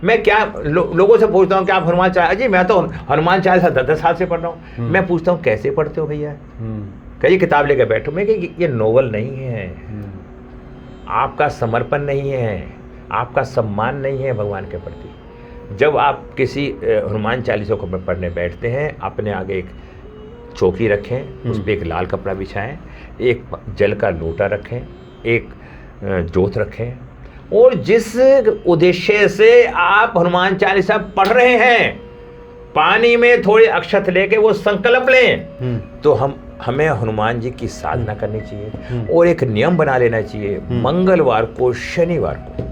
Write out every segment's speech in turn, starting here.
मैं क्या लोगों से पूछता हूँ कि आप हनुमान चालीसा, अजी मैं तो हनुमान चालीसा 10 साल से पढ़ रहा हूँ। मैं पूछता हूँ कैसे पढ़ते हो भैया, कई किताब लेकर बैठो। मैं कि ये नोवेल नहीं है, आपका समर्पण नहीं है, आपका सम्मान नहीं है भगवान के प्रति। जब आप किसी हनुमान चालीसा को पढ़ने बैठते हैं, अपने आगे एक चौकी रखें, उस पर एक लाल कपड़ा बिछाएं, एक जल का लोटा रखें, एक जोत रखें, और जिस उद्देश्य से आप हनुमान चालीसा पढ़ रहे हैं, पानी में थोड़े अक्षत लेके वो संकल्प लें। तो हमें हनुमान जी की साधना करनी चाहिए और एक नियम बना लेना चाहिए, मंगलवार को, शनिवार को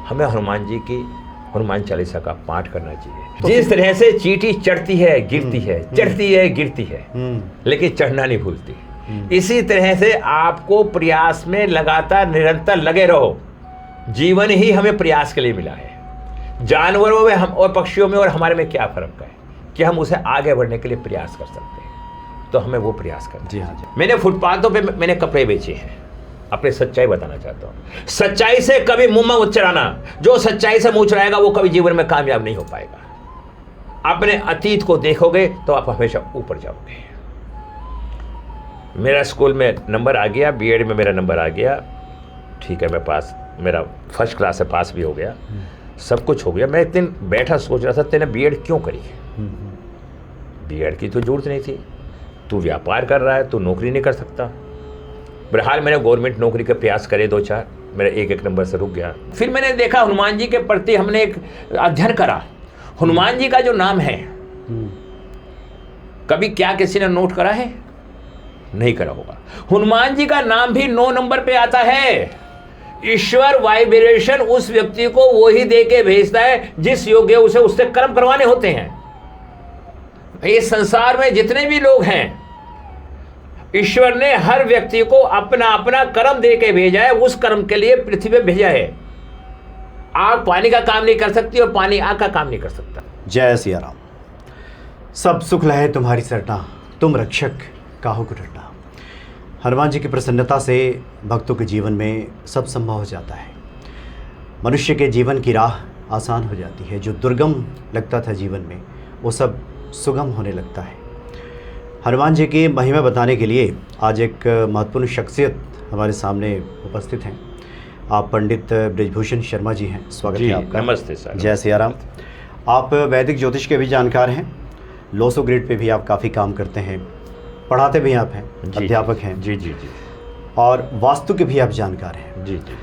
हमें हनुमान चालीसा का पाठ करना चाहिए। जिस तरह से चींटी चढ़ती है गिरती है, चढ़ती है गिरती है, लेकिन चढ़ना नहीं भूलती, इसी तरह से आपको प्रयास में लगातार निरंतर लगे रहो। जीवन ही हमें प्रयास के लिए मिला है। जानवरों में हम और पक्षियों में और हमारे में क्या फर्क है कि हम उसे आगे बढ़ने के लिए प्रयास कर सकते हैं, तो हमें वो प्रयास करना। जी हाँ जी। मैंने फुटपाथों पे मैंने कपड़े बेचे हैं, अपनी सच्चाई बताना चाहता हूँ। सच्चाई से कभी मुंह मत चढ़ाना, जो सच्चाई से मुंह चढ़ाएगा वो कभी जीवन में कामयाब नहीं हो पाएगा। अपने अतीत को देखोगे तो आप हमेशा ऊपर जाओगे। मेरा स्कूल में नंबर आ गया, बीएड में मेरा नंबर आ गया, ठीक है, मैं पास, मेरा फर्स्ट क्लास से पास भी हो गया, सब कुछ हो गया। मैं एक दिन बैठा सोच रहा था, तेने बीएड क्यों करी? बीएड की तो जरूरत नहीं थी, तू व्यापार कर रहा है, तू नौकरी नहीं कर सकता। बहरहाल मैंने गवर्नमेंट नौकरी के प्रयास करे 2-4, मेरा एक नंबर से रुक गया। फिर मैंने देखा हनुमान जी के प्रति हमने एक अध्ययन करा। हनुमान जी का जो नाम है, कभी क्या किसी ने नोट करा है? नहीं करा होगा। हनुमान जी का नाम भी 9 नंबर पे आता है। ईश्वर वाइब्रेशन उस व्यक्ति को वो ही दे के भेजता है जिस योग्य उसे उससे कर्म करवाने होते हैं। इस संसार में जितने भी लोग हैं, ईश्वर ने हर व्यक्ति को अपना अपना कर्म दे के भेजा है, उस कर्म के लिए पृथ्वी पे भेजा है। आग पानी का काम नहीं कर सकती और पानी आग का काम नहीं कर सकता। जय सिया राम। सब सुख लहे तुम्हारी सरना, तुम रक्षक काहू को डरना। हनुमान जी की प्रसन्नता से भक्तों के जीवन में सब संभव हो जाता है। मनुष्य के जीवन की राह आसान हो जाती है। जो दुर्गम लगता था जीवन में, वो सब सुगम होने लगता है। हनुमान जी की महिमा बताने के लिए आज एक महत्वपूर्ण शख्सियत हमारे सामने उपस्थित हैं। आप पंडित बृजभूषण शर्मा जी हैं, स्वागत है आपका। नमस्ते सर। जय सिया राम। आप वैदिक ज्योतिष के भी जानकार हैं, लोसो ग्रिड पे भी आप काफ़ी काम करते हैं, पढ़ाते भी आप हैं, अध्यापक हैं। जी जी जी। और वास्तु के भी आप जानकार हैं। जी जी।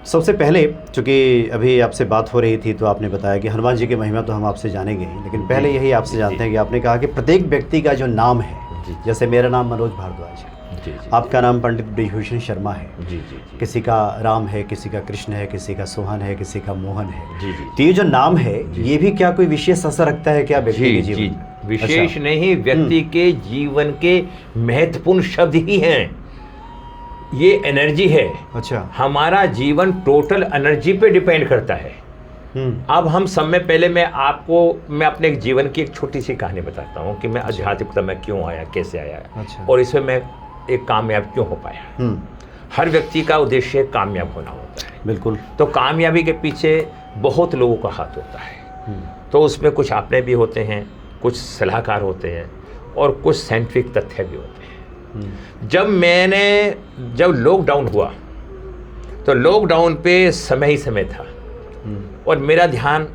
सबसे पहले, चूँकि अभी आपसे बात हो रही थी तो आपने बताया कि हनुमान जी की महिमा तो हम आपसे जानेंगे ही, लेकिन पहले यही आपसे जानते हैं कि आपने कहा कि प्रत्येक व्यक्ति का जो नाम है, जैसे मेरा नाम मनोज भारद्वाज है, जी जी, आपका नाम पंडित बृजभूषण शर्मा है, जी जी जी, किसी का राम है, किसी का कृष्ण है, किसी का सोहन है, किसी का मोहन है। जी जी। तो ये जो नाम है, ये भी क्या कोई विशेष असर रखता है क्या व्यक्ति के जीवन में? विशेष अच्छा। नहीं, व्यक्ति के जीवन के महत्वपूर्ण शब्द ही हैं। ये एनर्जी है। अच्छा। हमारा जीवन टोटल एनर्जी पे डिपेंड करता है। अब हम समय पहले मैं अपने जीवन की एक छोटी सी कहानी बताता हूँ कि मैं आध्यात्मिकता में क्यों आया, कैसे आया। अच्छा। और इसमें मैं एक कामयाब क्यों हो पाया। हर व्यक्ति का उद्देश्य कामयाब होना होता है। बिल्कुल। तो कामयाबी के पीछे बहुत लोगों का हाथ होता है। तो उसमें कुछ अपने भी होते हैं, कुछ सलाहकार होते हैं और कुछ साइंटिफिक तथ्य भी होते हैं। जब लॉकडाउन हुआ तो लॉकडाउन पे समय ही समय था और मेरा ध्यान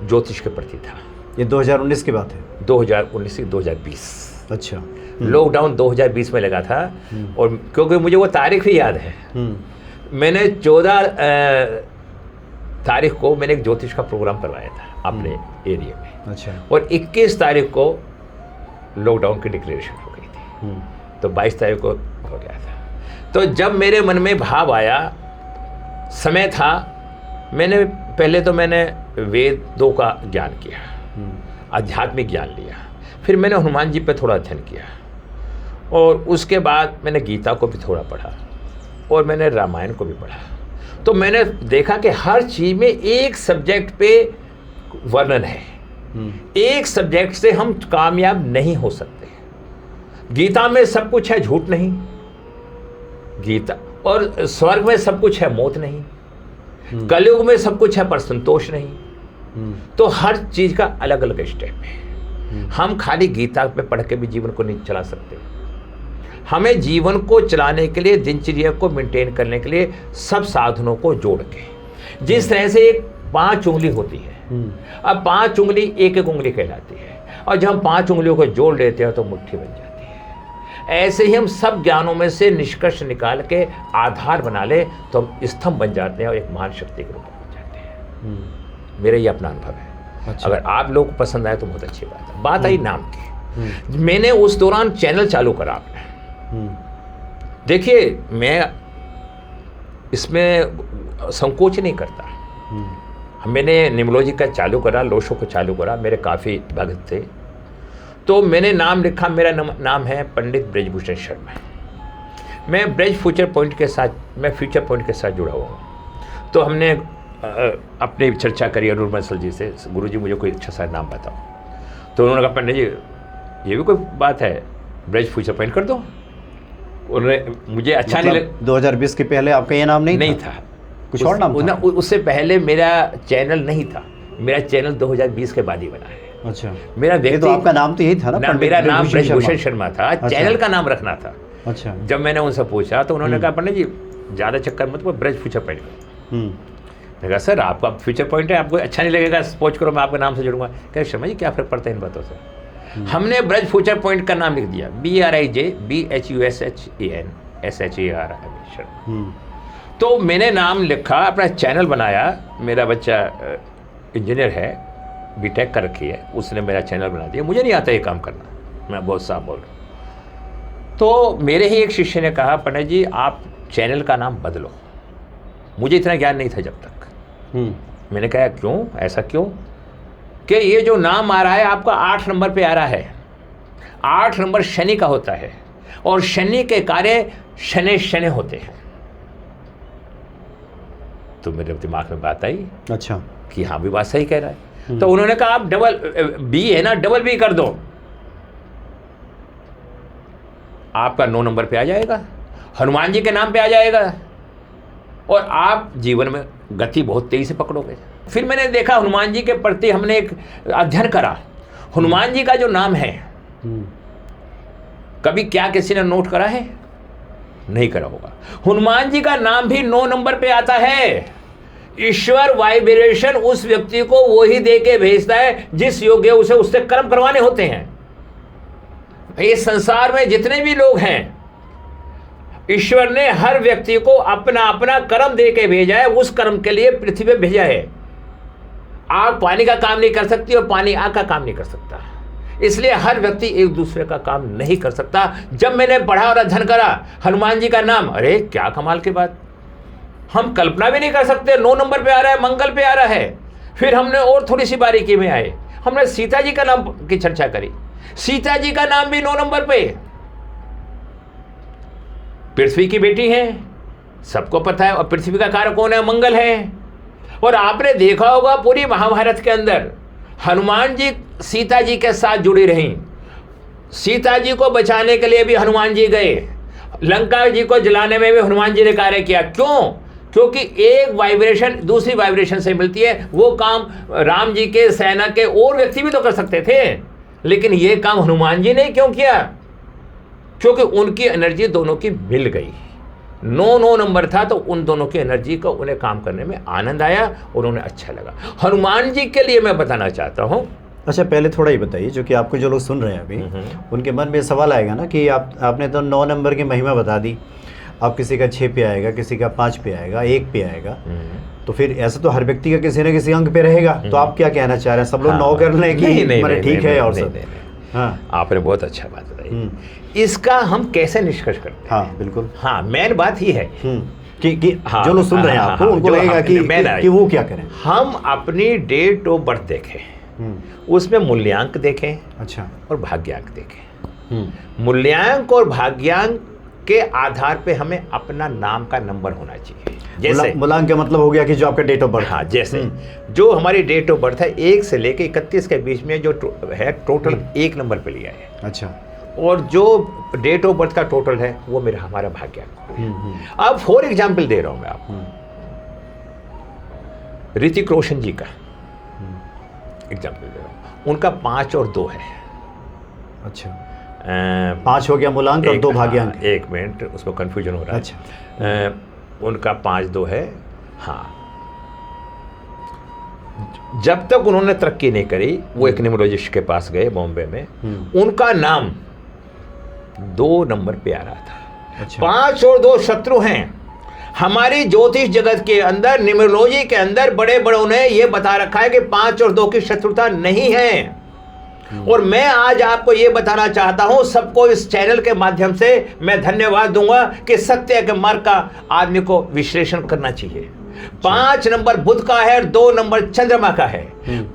ज्योतिष के प्रति था। ये 2019 की बात है? 2019 से 2020। अच्छा। लॉकडाउन 2020 में लगा था और क्योंकि मुझे वो तारीख भी याद है। मैंने 14 तारीख को मैंने एक ज्योतिष का प्रोग्राम करवाया था अपने एरिया में। अच्छा। और 21 तारीख को लॉकडाउन की डिक्लेरेशन हो गई थी। तो 22 तारीख को हो गया था। तो जब मेरे मन में भाव आया, समय था, मैंने वेदों का ज्ञान किया, आध्यात्मिक ज्ञान लिया, फिर मैंने हनुमान जी पे थोड़ा अध्ययन किया और उसके बाद मैंने गीता को भी थोड़ा पढ़ा और मैंने रामायण को भी पढ़ा। तो मैंने देखा कि हर चीज़ में एक सब्जेक्ट पे वर्णन है। एक सब्जेक्ट से हम कामयाब नहीं हो सकते। गीता में सब कुछ है, झूठ नहीं। गीता और स्वर्ग में सब कुछ है, मौत नहीं। कलयुग में सब कुछ है पर संतोष नहीं। तो हर चीज का अलग अलग स्टेप है। हम खाली गीता पे पढ़ के भी जीवन को नहीं चला सकते। हमें जीवन को चलाने के लिए, दिनचर्या को मेंटेन करने के लिए सब साधनों को जोड़ के, जिस तरह से एक 5 उंगली होती है, अब 5 उंगली एक एक उंगली कहलाती है, और जब हम 5 उंगलियों को जोड़ लेते हैं तो मुट्ठी बन जाती है। ऐसे ही हम सब ज्ञानों में से निष्कर्ष निकाल के आधार बना ले तो हम स्तंभ बन जाते हैं और एक महान शक्ति के रूप में बन जाते हैं। मेरा ये अपना अनुभव है। अच्छा। अगर आप लोग को पसंद आए तो बहुत अच्छी बात है। बात आई नाम की। मैंने उस दौरान चैनल चालू करा आपने। देखिए, मैं इसमें संकोच नहीं करता। मैंने निमोलॉजी का चालू करा, लोशो को चालू करा, मेरे काफ़ी भक्त थे, तो मैंने नाम लिखा। मेरा नाम है पंडित ब्रजभूषण शर्मा। मैं ब्रज फ्यूचर पॉइंट के साथ, मैं फ्यूचर पॉइंट के साथ जुड़ा हुआ हूँ। तो हमने अपनी चर्चा करी अरुण बंसल जी से, गुरुजी मुझे कोई अच्छा सा नाम बताओ। तो उन्होंने कहा पंडित जी ये भी कोई बात है, ब्रज फ्यूचर पॉइंट कर दो। उन्होंने मुझे अच्छा मतलब नहीं लगा। 2020 के पहले आपका ये नाम नहीं था? कुछ और नाम था? उससे पहले मेरा चैनल नहीं था। मेरा चैनल 2020 के बाद ही बना है। अच्छा। मेरा व्यक्ति, तो आपका नाम तो यही था ना? मेरा नाम ब्रजभूषण शर्मा था। अच्छा। चैनल का नाम रखना था। अच्छा। जब मैंने उनसे पूछा तो उन्होंने कहा पंडित जी ज़्यादा चक्कर मत, ब्रज फ्यूचर पॉइंट। मैंने कहा सर आपका फ्यूचर पॉइंट है, आपको अच्छा नहीं लगेगा, सपोज करो मैं आपके नाम से जुड़ूंगा। कह शर्मा जी क्या फ़र्क पड़ता है इन बातों से। हमने ब्रज फ्यूचर पॉइंट का नाम लिख दिया, BRIJBHUSHEN। तो मैंने नाम लिखा, अपना चैनल बनाया। मेरा बच्चा इंजीनियर है, बीटेक कर रखी है, उसने मेरा चैनल बना दिया। मुझे नहीं आता ये काम करना, मैं बहुत साफ बोल रहा हूँ। तो मेरे ही एक शिष्य ने कहा पंडित जी आप चैनल का नाम बदलो। मुझे इतना ज्ञान नहीं था जब तक। मैंने कहा क्यों, ऐसा क्यों? कि ये जो नाम आ रहा है आपका 8 नंबर पे आ रहा है। 8 नंबर शनि का होता है और शनि के कार्य शनि शनि होते हैं। तो मेरे दिमाग में बात आई, अच्छा, कि हाँ भी बात सही कह रहा है। तो उन्होंने कहा आप डबल बी है ना, डबल बी कर दो, आपका 9 नंबर पे आ जाएगा, हनुमान जी के नाम पे आ जाएगा और आप जीवन में गति बहुत तेजी से पकड़ोगे। फिर मैंने देखा हनुमान जी के प्रति हमने एक अध्ययन करा। हनुमान जी का जो नाम है, कभी क्या किसी ने नोट करा है? नहीं करा होगा। हनुमान जी का नाम भी 9 नंबर पे आता है। ईश्वर वाइब्रेशन उस व्यक्ति को वो ही दे के भेजता है जिस योग्य उसे उससे कर्म करवाने होते हैं। इस संसार में जितने भी लोग हैं, ईश्वर ने हर व्यक्ति को अपना अपना कर्म दे के भेजा है। उस कर्म के लिए पृथ्वी पे भेजा है। आग पानी का काम नहीं कर सकती और पानी आग का काम नहीं कर सकता। इसलिए हर व्यक्ति एक दूसरे का काम नहीं कर सकता। जब मैंने पढ़ा और अध्ययन करा हनुमान जी का नाम, अरे क्या कमाल की बात, हम कल्पना भी नहीं कर सकते। 9 नंबर पे आ रहा है, मंगल पे आ रहा है। फिर हमने और थोड़ी सी बारीकी में आए, हमने सीता जी का नाम की चर्चा करी। सीता जी का नाम भी 9 नंबर पे। पृथ्वी की बेटी है, सबको पता है, और पृथ्वी का कारक कौन है? मंगल है। और आपने देखा होगा पूरी महाभारत के अंदर हनुमान जी सीता जी के साथ जुड़ी रहीं। सीता जी को बचाने के लिए भी हनुमान जी गए, लंका जी को जलाने में भी हनुमान जी ने कार्य किया। क्यों? क्योंकि एक वाइब्रेशन दूसरी वाइब्रेशन से मिलती है। वो काम राम जी के, सेना के और व्यक्ति भी तो कर सकते थे, लेकिन ये काम हनुमान जी ने क्यों किया? क्योंकि उनकी एनर्जी दोनों की मिल गई। 9 नंबर था तो उन दोनों की एनर्जी को उन्हें काम करने में आनंद आया और उन्हें अच्छा लगा। हनुमान जी के लिए मैं बताना चाहता हूँ। अच्छा, पहले थोड़ा ही बताइए, जो कि आपको जो लोग सुन रहे हैं अभी, उनके मन में सवाल आएगा ना कि आपने तो 9 नंबर की महिमा बता दी, अब किसी का 6 पे आएगा, किसी का 5 पे आएगा, 1 पे आएगा, तो फिर ऐसा तो हर व्यक्ति का किसी न किसी अंक पे रहेगा। तो आप क्या कहना चाह रहे हैं? सब लोग 9 कर लें कि ठीक है? और सब हाँ, आपने बहुत अच्छा बात बताई। इसका हम कैसे निष्कर्ष करते हैं? हाँ बिल्कुल, हाँ, मेन बात ही है कि हाँ, जो लोग सुन रहे हैं आपको उनको लगेगा कि वो क्या करें। हम अपनी डेट ऑफ बर्थ देखें, उसमें मूल्यांक देखें, अच्छा, और भाग्यांक देखें। मूल्यांक और भाग्यांक के आधार पे हमें अपना नाम का नंबर होना चाहिए। जैसे मूल्यांक का मतलब हो गया कि जो आपका डेट ऑफ बर्थ, हाँ, जैसे जो हमारी डेट ऑफ बर्थ है 1 से लेके 31 के बीच में जो है टोटल 1 नंबर पे लिया है। अच्छा, और जो डेट ऑफ बर्थ का टोटल है वो हमारा भाग्यांक। अब फॉर एग्जाम्पल दे रहा हूं मैं आपको, ऋतिक रोशन जी का एग्जाम्पल दे रहा हूँ, उनका 5 और 2 है। अच्छा, 5 हो गया मूलांक और 2 भाग्यांक। एक मिनट, उसमें कंफ्यूजन हो रहा है। अच्छा, उनका 5-2 है। हाँ, जब तक उन्होंने तरक्की नहीं करी, वो एक न्यूमरोलॉजिस्ट के पास गए बॉम्बे में, उनका नाम 2 नंबर पे आ रहा था। अच्छा। 5 और 2 शत्रु हैं। हमारी ज्योतिष जगत के अंदर, न्यूमरोलॉजी के अंदर बड़े बड़ों ने यह बता रखा है कि 5 और 2 की शत्रुता नहीं है। और मैं आज आपको यह बताना चाहता हूं, सबको इस चैनल के माध्यम से मैं धन्यवाद दूंगा कि सत्य के मार्ग का आदमी को विश्लेषण करना चाहिए। 5 नंबर बुध का है और 2 नंबर चंद्रमा का है।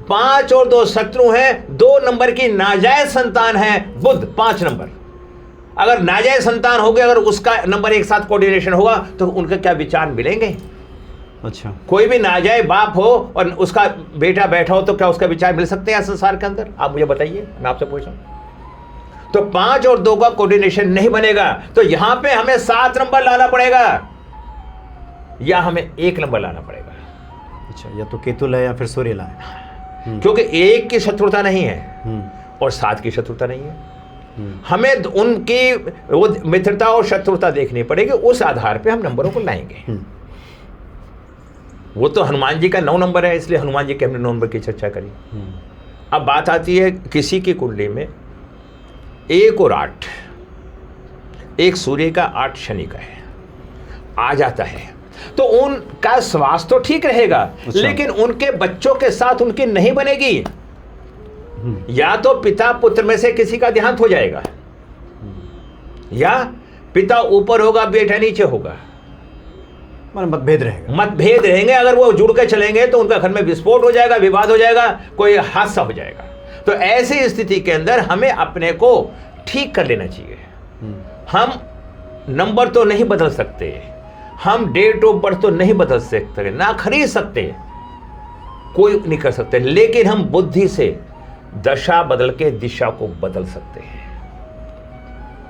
5 और 2 शत्रु हैं, 2 नंबर की नाजायज संतान है बुध। 5 नंबर अगर नाजायज संतान हो गया, अगर उसका नंबर एक साथ कोऑर्डिनेशन होगा तो उनके क्या विचार मिलेंगे? अच्छा, कोई भी नाजायज बाप हो और उसका बेटा बैठा हो तो क्या उसका विचार मिल सकते हैं संसार के अंदर? आप मुझे बताइए, मैं आपसे पूछ रहा हूं। तो 5 और 2 का कोऑर्डिनेशन नहीं बनेगा, तो यहां पे हमें 7 नंबर लाना पड़ेगा या हमें 1 नंबर लाना पड़ेगा। अच्छा, या तो केतु लाए या फिर सूर्य लाए, क्योंकि 1 की शत्रुता नहीं है और 7 की शत्रुता नहीं है। हमें उनकी वो मित्रता और शत्रुता देखनी पड़ेगी, उस आधार पे हम नंबरों को लाएंगे। वो तो हनुमान जी का 9 नंबर है, इसलिए हनुमान जी के हमने 9 नंबर की चर्चा करी। अब बात आती है किसी की कुंडली में 1 और 8, 1 सूर्य का 8 शनि का है, आ जाता है, तो उनका स्वास्थ्य तो ठीक रहेगा। अच्छा। लेकिन उनके बच्चों के साथ उनकी नहीं बनेगी। या तो पिता पुत्र में से किसी का देहांत हो जाएगा, या पिता ऊपर होगा बेटा नीचे होगा, मतभेद रहेगा। मतभेद रहेंगे। अगर वो जुड़ के चलेंगे तो उनका घर में विस्फोट हो जाएगा, विवाद हो जाएगा, कोई हादसा हो जाएगा। तो ऐसी स्थिति के अंदर हमें अपने को ठीक कर लेना चाहिए। हम नंबर तो नहीं बदल सकते, हम डेट ऑफ बर्थ तो नहीं बदल सकते, ना खरीद सकते, कोई नहीं कर सकते, लेकिन हम बुद्धि से दशा बदल के दिशा को बदल सकते हैं।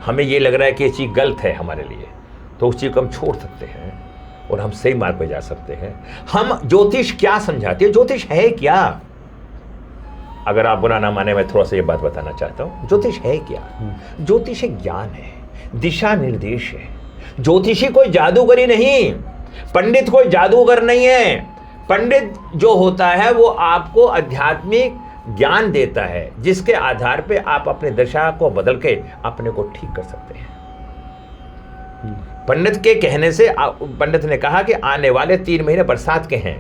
हमें ये लग रहा है कि ये चीज गलत है हमारे लिए, तो उस चीज को हम छोड़ सकते हैं और हम सही मार्ग पे जा सकते हैं। हम ज्योतिष क्या समझाते हैं, ज्योतिष है क्या? अगर आप बुरा ना माने, मैं थोड़ा सा ये बात बताना चाहता हूं। ज्योतिष है क्या? ज्योतिष एक ज्ञान है, दिशा निर्देश है। ज्योतिषी कोई जादूगरी नहीं, पंडित कोई जादूगर नहीं है। पंडित जो होता है वो आपको आध्यात्मिक ज्ञान देता है, जिसके आधार पे आप अपनी दशा को बदल के अपने को ठीक कर सकते हैं। पंडित के कहने से, पंडित ने कहा कि आने वाले 3 महीने बरसात के हैं,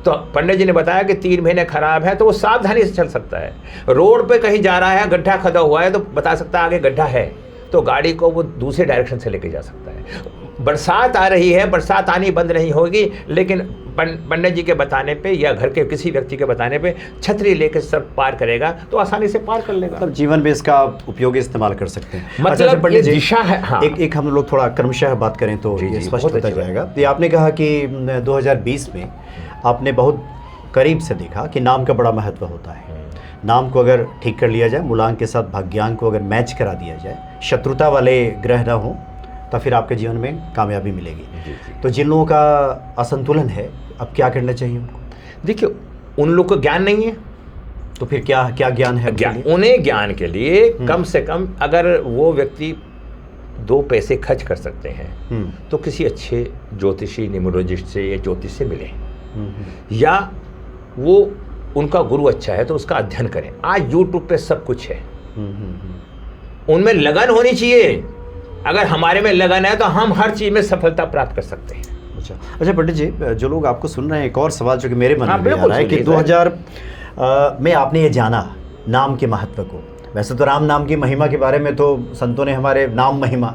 तो पंडित जी ने बताया कि 3 महीने खराब है, तो वो सावधानी से चल सकता है। रोड पे कहीं जा रहा है, गड्ढा खदा हुआ है, तो बता सकता है आगे गड्ढा है, तो गाड़ी को वो दूसरे डायरेक्शन से लेके जा सकता है। बरसात आ रही है, बरसात आनी बंद नहीं होगी, लेकिन पंडित जी के बताने पे या घर के किसी व्यक्ति के बताने पे छतरी लेकर सब पार करेगा तो आसानी से पार कर लेगा। मतलब जीवन में इसका उपयोग इस्तेमाल कर सकते हैं। मतलब ये दिशा है। हाँ। एक हम लोग थोड़ा क्रमशः बात करें तो ये स्पष्ट होता जाएगा। ये आपने कहा कि 2020 में आपने बहुत करीब से देखा कि नाम का बड़ा महत्व होता है। नाम को अगर ठीक कर लिया जाए, मूलांक के साथ भाग्यांक को अगर मैच करा दिया जाए, शत्रुता वाले ग्रह ना हो, तो फिर आपके जीवन में कामयाबी मिलेगी। तो जिन लोगों का असंतुलन है, अब क्या करना चाहिए उनको? देखिए, उन लोग को ज्ञान नहीं है, तो फिर क्या क्या ज्ञान है? उन्हें ज्ञान के लिए कम से कम अगर वो व्यक्ति 2 पैसे खर्च कर सकते हैं तो किसी अच्छे ज्योतिषी न्यूमरोलॉजिस्ट से या ज्योतिष से मिले, या वो उनका गुरु अच्छा है तो उसका अध्ययन करें। आज YouTube पे सब कुछ है, उनमें लगन होनी चाहिए। अगर हमारे में लगन है तो हम हर चीज़ में सफलता प्राप्त कर सकते हैं। अच्छा पंडित जी, जो लोग आपको सुन रहे हैं, एक और सवाल जो कि मेरे मन में आ रहा है कि 2000 में आपने ये जाना नाम के महत्व को। वैसे तो राम नाम की महिमा के बारे में तो संतों ने हमारे नाम महिमा,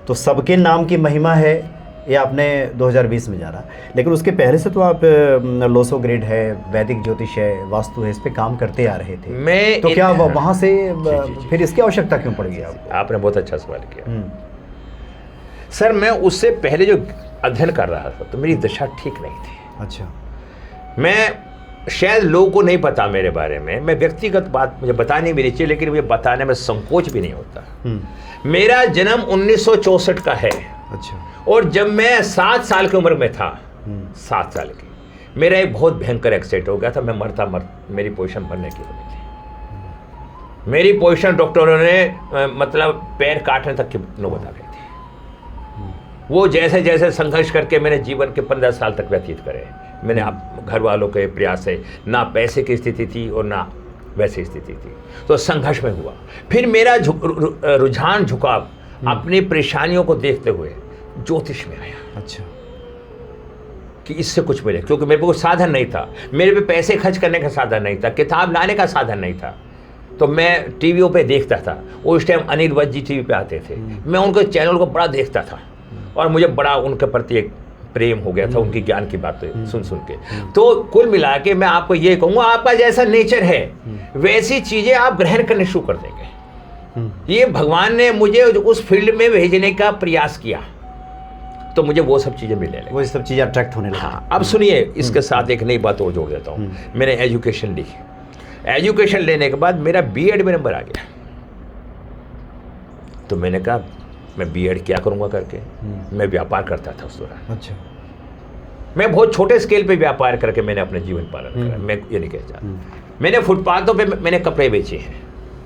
तो सबके नाम की महिमा है, ये आपने 2020 में जाना। लेकिन उसके पहले से तो आप लोसो ग्रिड है, वैदिक ज्योतिष है, वास्तु है, इस पे काम करते आ रहे थे। मैं तो क्या वहाँ से फिर इसकी आवश्यकता क्यों पड़ गई आपको? आपने बहुत अच्छा सवाल किया। सर, मैं उससे पहले जो अध्ययन कर रहा था तो मेरी दशा ठीक नहीं थी। अच्छा। मैं शायद लोगों को नहीं पता मेरे बारे में, मैं व्यक्तिगत बात मुझे बतानी भी नहीं चाहिए, लेकिन मुझे बताने में संकोच भी नहीं होता। मेरा जन्म 1964 का है। अच्छा। और जब मैं 7 साल की उम्र में था, 7 साल की, मेरा एक बहुत भयंकर एक्सीडेंट हो गया था, मैं मेरी पोजीशन मरने की हो गई थी। मेरी पोजीशन डॉक्टरों ने मतलब पैर काटने तक की नौबत आ गई थी। वो जैसे जैसे संघर्ष करके मैंने जीवन के 15 साल तक व्यतीत करे, मैंने आप घर वालों के प्रयास से, ना पैसे की स्थिति थी और ना वैसी स्थिति थी, तो संघर्ष में हुआ। फिर मेरा रुझान झुकाव अपनी परेशानियों को देखते हुए ज्योतिष में आया। अच्छा। कि इससे कुछ मिले, क्योंकि मेरे पे कोई साधन नहीं था, मेरे पे पैसे खर्च करने का साधन नहीं था, किताब लाने का साधन नहीं था। तो मैं टीवियों पे देखता था, उस टाइम अनिल वैद्य जी टीवी पे आते थे, मैं उनके चैनल को बड़ा देखता था और मुझे बड़ा उनके प्रति एक प्रेम हो गया था, उनकी ज्ञान की बातें सुन सुन के। तो कुल मिला के मैं आपको ये कहूँगा, आपका जैसा नेचर है वैसी चीज़ें आप ग्रहण करने शुरू कर देंगे। ये भगवान ने मुझे उस फील्ड में भेजने का प्रयास किया, तो मुझे वो सब चीज़ें मिलने लगी, वो सब चीज़ें अट्रैक्ट होने लगी। हाँ, अब सुनिए, इसके साथ एक नई बात और जोड़ देता हूँ। मैंने एजुकेशन ली, एजुकेशन लेने के बाद मेरा बीएड में नंबर आ गया। तो मैंने कहा मैं बीएड क्या करूँगा करके, मैं व्यापार करता था उस दौरान। अच्छा। मैं बहुत छोटे स्केल पे व्यापार करके मैंने अपने जीवन पालन करा। मैं ये नहीं कह चाहता, मैंने फुटपाथों पे मैंने कपड़े बेचे हैं।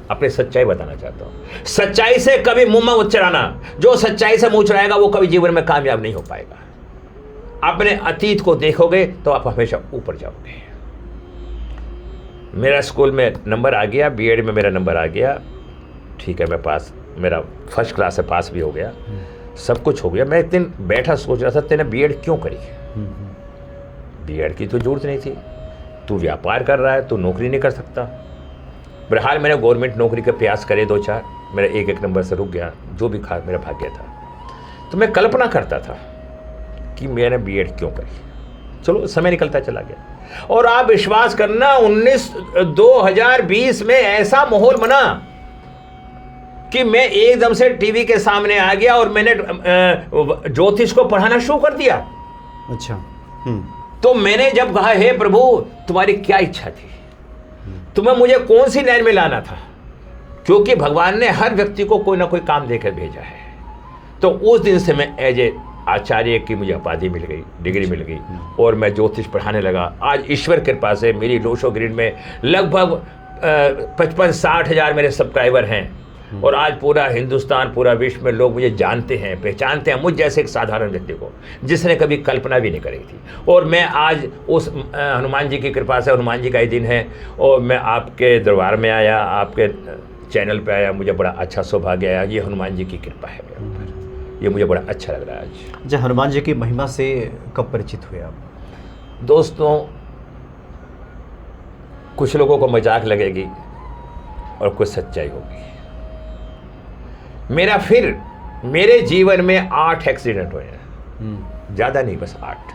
अपनी सच्चाई बताना चाहता हूँ, सच्चाई से कभी मुंह में मत चढ़ाना। जो सच्चाई से मुंह चढ़ाएगा वो कभी जीवन में कामयाब नहीं हो पाएगा। अपने अतीत को देखोगे तो आप हमेशा ऊपर जाओगे। मेरा स्कूल में नंबर आ गया, बीएड में मेरा नंबर आ गया, ठीक है, मैं पास, मेरा फर्स्ट क्लास से पास भी हो गया, सब कुछ हो गया। मैं एक दिन बैठा सोच रहा था, तेने बीएड क्यों करी? बीएड की तो जरूरत नहीं थी, तू व्यापार कर रहा है, तू नौकरी नहीं कर सकता। बहरहाल मैंने गवर्नमेंट नौकरी के प्रयास करे 2-4, मेरा एक नंबर से रुक गया, जो भी खा मेरा भाग्य था। तो मैं कल्पना करता था कि मैंने बीएड क्यों करी। चलो समय निकलता चला गया, और आप विश्वास करना 2020 में ऐसा माहौल बना कि मैं एकदम से टीवी के सामने आ गया और मैंने ज्योतिष को पढ़ाना शुरू कर दिया। अच्छा। तो मैंने जब कहा, हे प्रभु तुम्हारी क्या इच्छा थी, तुम्हें मुझे कौन सी लाइन में लाना था, क्योंकि भगवान ने हर व्यक्ति को कोई ना कोई काम देकर भेजा है। तो उस दिन से मैं एज ए आचार्य की मुझे उपाधि मिल गई, डिग्री मिल गई, और मैं ज्योतिष पढ़ाने लगा। आज ईश्वर कृपा से मेरी लोशो ग्रिड में लगभग 55-60 हज़ार मेरे सब्सक्राइबर हैं, और आज पूरा हिंदुस्तान, पूरा विश्व में लोग मुझे जानते हैं, पहचानते हैं, मुझ जैसे एक साधारण व्यक्ति को जिसने कभी कल्पना भी नहीं करी थी। और मैं आज उस हनुमान जी की कृपा से, हनुमान जी का ही दिन है, और मैं आपके दरबार में आया, आपके चैनल पे आया, मुझे बड़ा अच्छा सौभाग्य आया। ये हनुमान जी की कृपा है मेरे ऊपर, ये मुझे बड़ा अच्छा लग रहा है आज। अच्छा, हनुमान जी की महिमा से कब परिचित हुए आप? दोस्तों, कुछ लोगों को मजाक लगेगी और कुछ सच्चाई होगी। मेरे जीवन में 8 एक्सीडेंट हुए हैं, ज़्यादा नहीं, बस 8।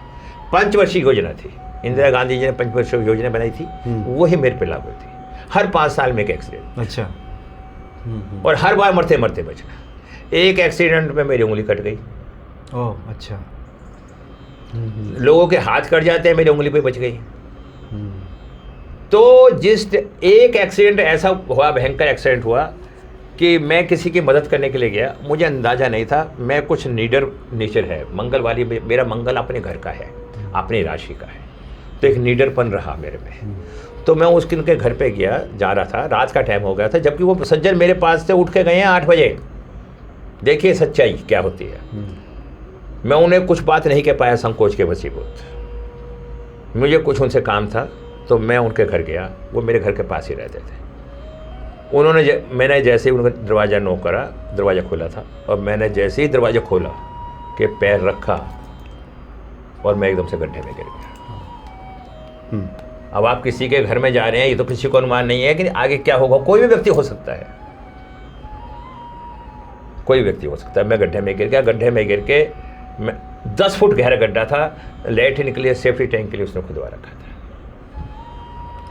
पंचवर्षीय योजना थी, इंदिरा गांधी जी ने पंचवर्षीय योजना बनाई थी, वही मेरे पे लागू थी। हर 5 साल में एक एक्सीडेंट। अच्छा। और हर बार मरते मरते बचना। एक एक्सीडेंट में मेरी उंगली कट गई। ओह, अच्छा। लोगों के हाथ कट जाते हैं, मेरी उंगली पे बच गई। तो जिस एक एक्सीडेंट ऐसा हुआ, भयंकर एक्सीडेंट हुआ कि मैं किसी की मदद करने के लिए गया, मुझे अंदाज़ा नहीं था, मैं कुछ नीडर नेचर है, मंगल वाली, मेरा मंगल अपने घर का है, अपनी राशि का है, तो एक नीडरपन रहा मेरे में। तो मैं उनके घर पे गया, जा रहा था, रात का टाइम हो गया था, जबकि वो सज्जन मेरे पास से उठ के गए हैं 8 बजे। देखिए सच्चाई क्या होती है। मैं उन्हें कुछ बात नहीं कह पाया, संकोच के वशीभूत। मुझे कुछ उनसे काम था, तो मैं उनके घर गया, वो मेरे घर के पास ही रहते थे। मैंने जैसे ही उनका दरवाज़ा नॉक करा, दरवाज़ा खुला था, और मैंने जैसे ही दरवाज़ा खोला कि पैर रखा, और मैं एकदम से गड्ढे में गिर गया। अब आप किसी के घर में जा रहे हैं, ये तो किसी को अनुमान नहीं है कि आगे क्या होगा, कोई भी व्यक्ति हो सकता है, कोई व्यक्ति हो सकता है। मैं गड्ढे में गिर गया। गड्ढे में गिर के मैं 10 फुट गहरा गड्ढा था, लैट्रिन के लिए, सेफ्टी टैंक के लिए उसने खुदवा रखा था,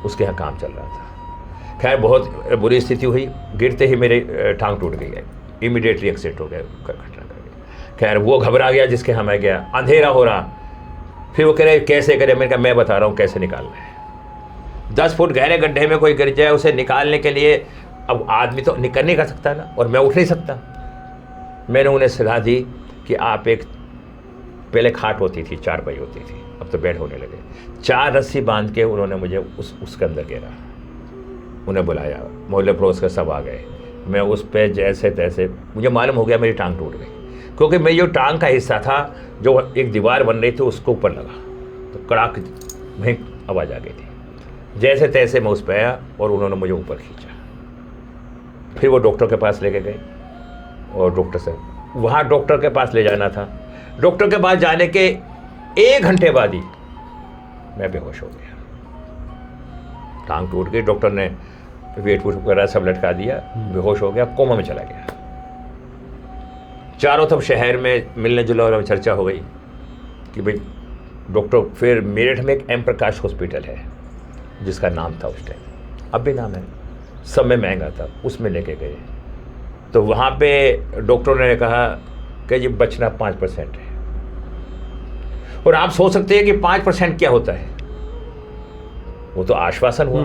उसके यहाँ काम चल रहा था। खैर बहुत बुरी स्थिति हुई, गिरते ही मेरे टांग टूट गई है, इमीडिएटली एक्सीडेंट हो गया, घटना कर गया। खैर वो घबरा गया, जिसके यहाँ मैं गया, अंधेरा हो रहा। फिर वो कह रहे कैसे करे, मैंने कहा मैं बता रहा हूँ कैसे निकालना है। 10 फुट गहरे गड्ढे में कोई गिर जाए, उसे निकालने के लिए अब आदमी तो निकल नहीं कर सकता ना, और मैं उठ नहीं सकता। मैंने उन्हें सलाह दी कि आप एक, पहले खाट होती थी, 4 पाई होती थी, अब अब तो बेड होने लगे। 4 रस्सी बांध के उन्होंने मुझे उसके अंदर घेरा, उन्हें बुलाया, मोहल्ले पड़ोस के सब आ गए। मैं उस पे जैसे तैसे, मुझे मालूम हो गया मेरी टांग टूट गई, क्योंकि मेरी जो टांग का हिस्सा था जो एक दीवार बन रही थी उसको ऊपर लगा, तो कड़ाक वहीं आवाज़ आ गई थी। जैसे तैसे मैं उस पर आया और उन्होंने मुझे ऊपर खींचा। फिर वो डॉक्टर के पास लेके गए और डॉक्टर से, वहाँ डॉक्टर के पास ले जाना था। डॉक्टर के पास जाने के 1 घंटे बाद ही मैं बेहोश हो गया, टांग टूट गई। डॉक्टर ने वेट वगैरह सब लटका दिया, बेहोश हो गया, कोमा में चला गया। चारों तरफ शहर में मिलने जुलने वालों में चर्चा हो गई कि भाई डॉक्टर, फिर मेरठ में एक एम प्रकाश हॉस्पिटल है जिसका नाम था उस टाइम, अब भी नाम है, सब में महंगा था, उसमें लेके गए। तो वहाँ पे डॉक्टरों ने कहा कि ये बचना 5% है। और आप सोच सकते हैं कि 5% क्या होता है, वो तो आश्वासन हुआ।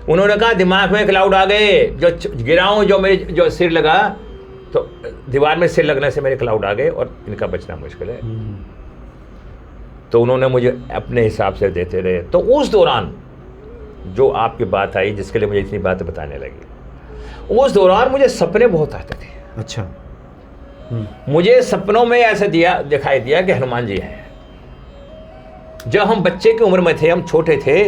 उन्होंने कहा दिमाग में क्लाउड आ गए, जो गिरा हूँ, जो मेरे जो सिर लगा, तो दीवार में सिर लगने से मेरे क्लाउड आ गए और इनका बचना मुश्किल है। तो उन्होंने मुझे अपने हिसाब से देते रहे। तो उस दौरान जो आपकी बात आई, जिसके लिए मुझे इतनी बातें बताने लगी, उस दौरान मुझे सपने बहुत आते थे। अच्छा। मुझे सपनों में ऐसा दिखाई दिया कि हनुमान जी हैं। जब हम बच्चे की उम्र में थे, हम छोटे थे,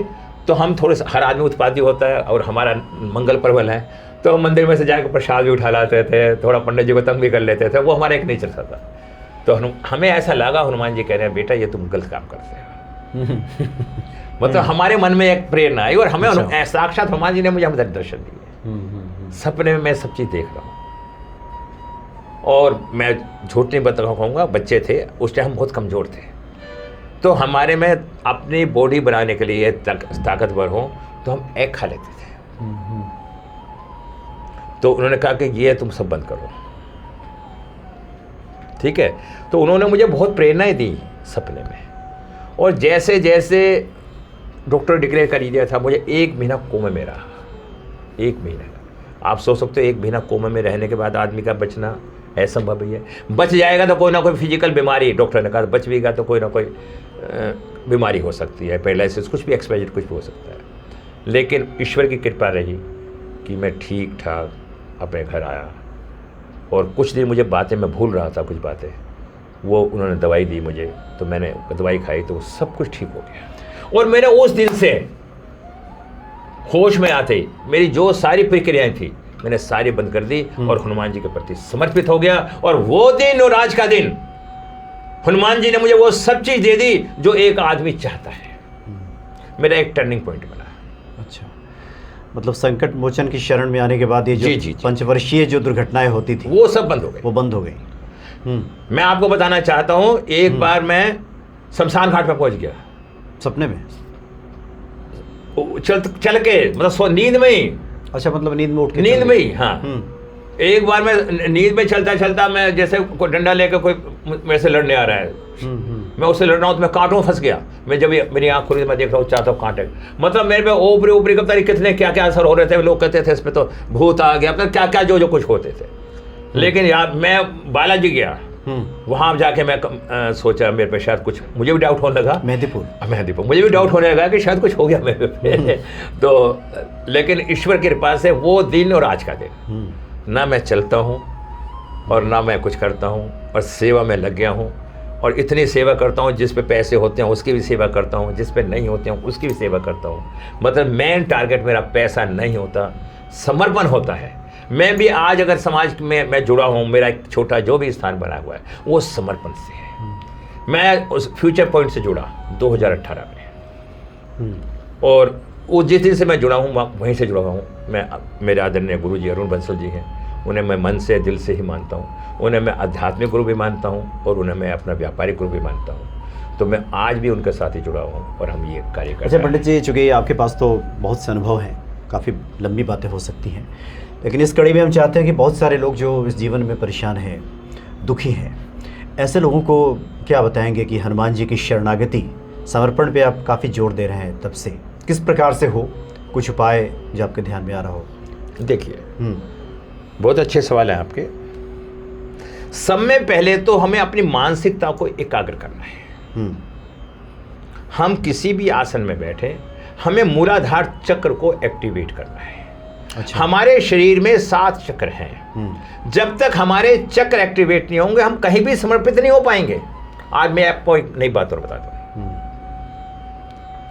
तो हम थोड़े, हर आदमी उत्पाती होता है और हमारा मंगल पर्वल है, तो हम मंदिर में से जाकर प्रसाद भी उठा लाते थे, थोड़ा पंडित जी को तंग भी कर लेते थे, वो हमारा एक नेचर था। तो हमें ऐसा लगा, हनुमान जी कह रहे हैं बेटा ये तुम गलत काम करते हो। मतलब हमारे मन में एक प्रेरणा आई और हमें साक्षात हनुमान जी ने मुझे हमसे दर्शन दिए। सपने में मैं सब चीज़ देख रहा हूँ। और मैं झूठ नहीं बताऊंगा, बच्चे थे उस टाइम, हम बहुत कमज़ोर थे, तो हमारे में अपनी बॉडी बनाने के लिए ताकतवर हो तो हम एग खा लेते थे। तो उन्होंने कहा कि ये तुम सब बंद करो, ठीक है। तो उन्होंने मुझे बहुत प्रेरणाएं दी सपने में। और जैसे जैसे डॉक्टर डिक्लेयर कर दिया था, मुझे 1 महीना कोमे में रहा। 1 महीना, आप सोच सकते हो 1 महीना कोमे में रहने के बाद आदमी का बचना असंभव ही है। बच जाएगा तो कोई ना कोई फिजिकल बीमारी, डॉक्टर ने कहा बच भी गया तो कोई ना कोई बीमारी हो सकती है, पैरालिसिस, कुछ भी, एक्सपायरी, कुछ भी हो सकता है। लेकिन ईश्वर की कृपा रही कि मैं ठीक ठाक अपने घर आया। और कुछ दिन मुझे बातें, मैं भूल रहा था कुछ बातें, वो उन्होंने दवाई दी मुझे, तो मैंने दवाई खाई तो सब कुछ ठीक हो गया। और मैंने उस दिन से होश में आते ही मेरी जो सारी प्रक्रियाएं थी मैंने सारी बंद कर दी और हनुमान जी के प्रति समर्पित हो गया। और वो दिन और आज का दिन, हनुमान जी ने मुझे वो सब चीज़ दे दी जो एक आदमी चाहता है। मेरा एक टर्निंग पॉइंट बना। अच्छा, मतलब संकट मोचन की शरण में आने के बाद ये जो पंचवर्षीय जो दुर्घटनाएं होती थी वो सब बंद हो गई, वो बंद हो गई। मैं आपको बताना चाहता हूँ, एक बार मैं शमशान घाट पर पहुंच गया सपने में, चल के, मतलब नींद में ही। अच्छा, मतलब नींद में उठ के, नींद में ही, हाँ। एक बार मैं नींद में चलता चलता, मैं जैसे कोई डंडा लेकर कोई मेरे से लड़ने आ रहा है, मैं उससे लड़ रहा हूँ तो मैं कांटों फंस गया। मैं जब मेरी आँख खुली, मैं देख रहा हूँ चाहता हूँ कांटे, मतलब मेरे पे ऊपरी ऊपरी कब तक कितने क्या क्या असर हो रहे थे। लोग कहते थे इस पर तो भूत आ गया, मतलब क्या क्या जो कुछ होते थे। लेकिन यार मैं बालाजी गया, वहाँ जाके मैं सोचा मेरे पे शायद कुछ, मुझे भी डाउट होने लगा, मेहंदीपुर मुझे भी डाउट होने लगा कि शायद कुछ हो गया मेरे पे। तो लेकिन ईश्वर की कृपा से वो दिन और आज का दिन, ना मैं चलता हूँ और ना मैं कुछ करता हूँ, और सेवा में लग गया हूँ। और इतनी सेवा करता हूँ, जिस पे पैसे होते हैं उसकी भी सेवा करता हूँ, जिस पे नहीं होते हैं उसकी भी सेवा करता हूँ। मतलब मेन टारगेट मेरा पैसा नहीं होता, समर्पण होता है। मैं भी आज अगर समाज में मैं जुड़ा हूँ, मेरा एक छोटा जो भी स्थान बना हुआ है वो समर्पण से है। मैं उस फ्यूचर पॉइंट से जुड़ा 2018 में, और वो जिस दिन से मैं जुड़ा हूँ वहीं से जुड़ा हूँ। मैं, मेरे आदरणीय गुरु जी अरुण बंसल जी हैं, उन्हें मैं मन से दिल से ही मानता हूँ। उन्हें मैं आध्यात्मिक गुरु भी मानता हूँ और उन्हें मैं अपना व्यापारिक गुरु भी मानता हूँ। तो मैं आज भी उनके साथ ही जुड़ा हूँ और हम ये कार्य करते हैं। अच्छा पंडित जी, चूँकि आपके पास तो बहुत से अनुभव हैं, काफ़ी लंबी बातें हो सकती हैं, लेकिन इस कड़ी में हम चाहते हैं कि बहुत सारे लोग जो इस जीवन में परेशान हैं, दुखी हैं, ऐसे लोगों को क्या बताएंगे कि हनुमान जी की शरणागति, समर्पण पे आप काफ़ी जोर दे रहे हैं तब से, किस प्रकार से हो, कुछ उपाय जो आपके ध्यान में आ रहा हो? देखिए, बहुत अच्छे सवाल हैं आपके। सब में पहले तो हमें अपनी मानसिकता को एकाग्र करना है। हम किसी भी आसन में बैठे, हमें मूलाधार चक्र को एक्टिवेट करना है। अच्छा। हमारे शरीर में 7 चक्र हैं। जब तक हमारे चक्र एक्टिवेट नहीं होंगे हम कहीं भी समर्पित नहीं हो पाएंगे। आज मैं आपको एक नई बात और बताता हूँ।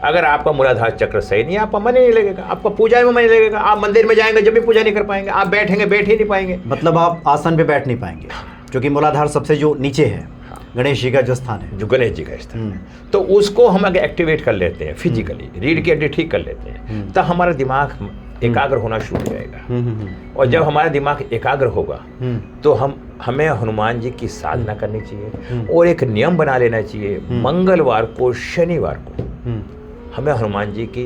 अगर आपका मूलाधार चक्र सही नहीं है, आपका मन ही नहीं लगेगा, आपका पूजा में मन नहीं लगेगा, आप मंदिर में जाएंगे जब भी पूजा नहीं कर पाएंगे, आप बैठेंगे बैठ ही नहीं पाएंगे। मतलब आप आसन पे बैठ नहीं पाएंगे, क्योंकि मूलाधार सबसे जो नीचे है, गणेश जी का जो स्थान है, जो गणेश जी का स्थान है, तो उसको हम अगर एक्टिवेट कर लेते हैं फिजिकली, रीढ़ की हड्डी ठीक कर लेते हैं, तब हमारा दिमाग एकाग्र होना शुरू हो जाएगा। और जब हमारा दिमाग एकाग्र होगा तो हमें हनुमान जी की साधना करनी चाहिए। और एक नियम बना लेना चाहिए, मंगलवार को, शनिवार को हमें हनुमान जी की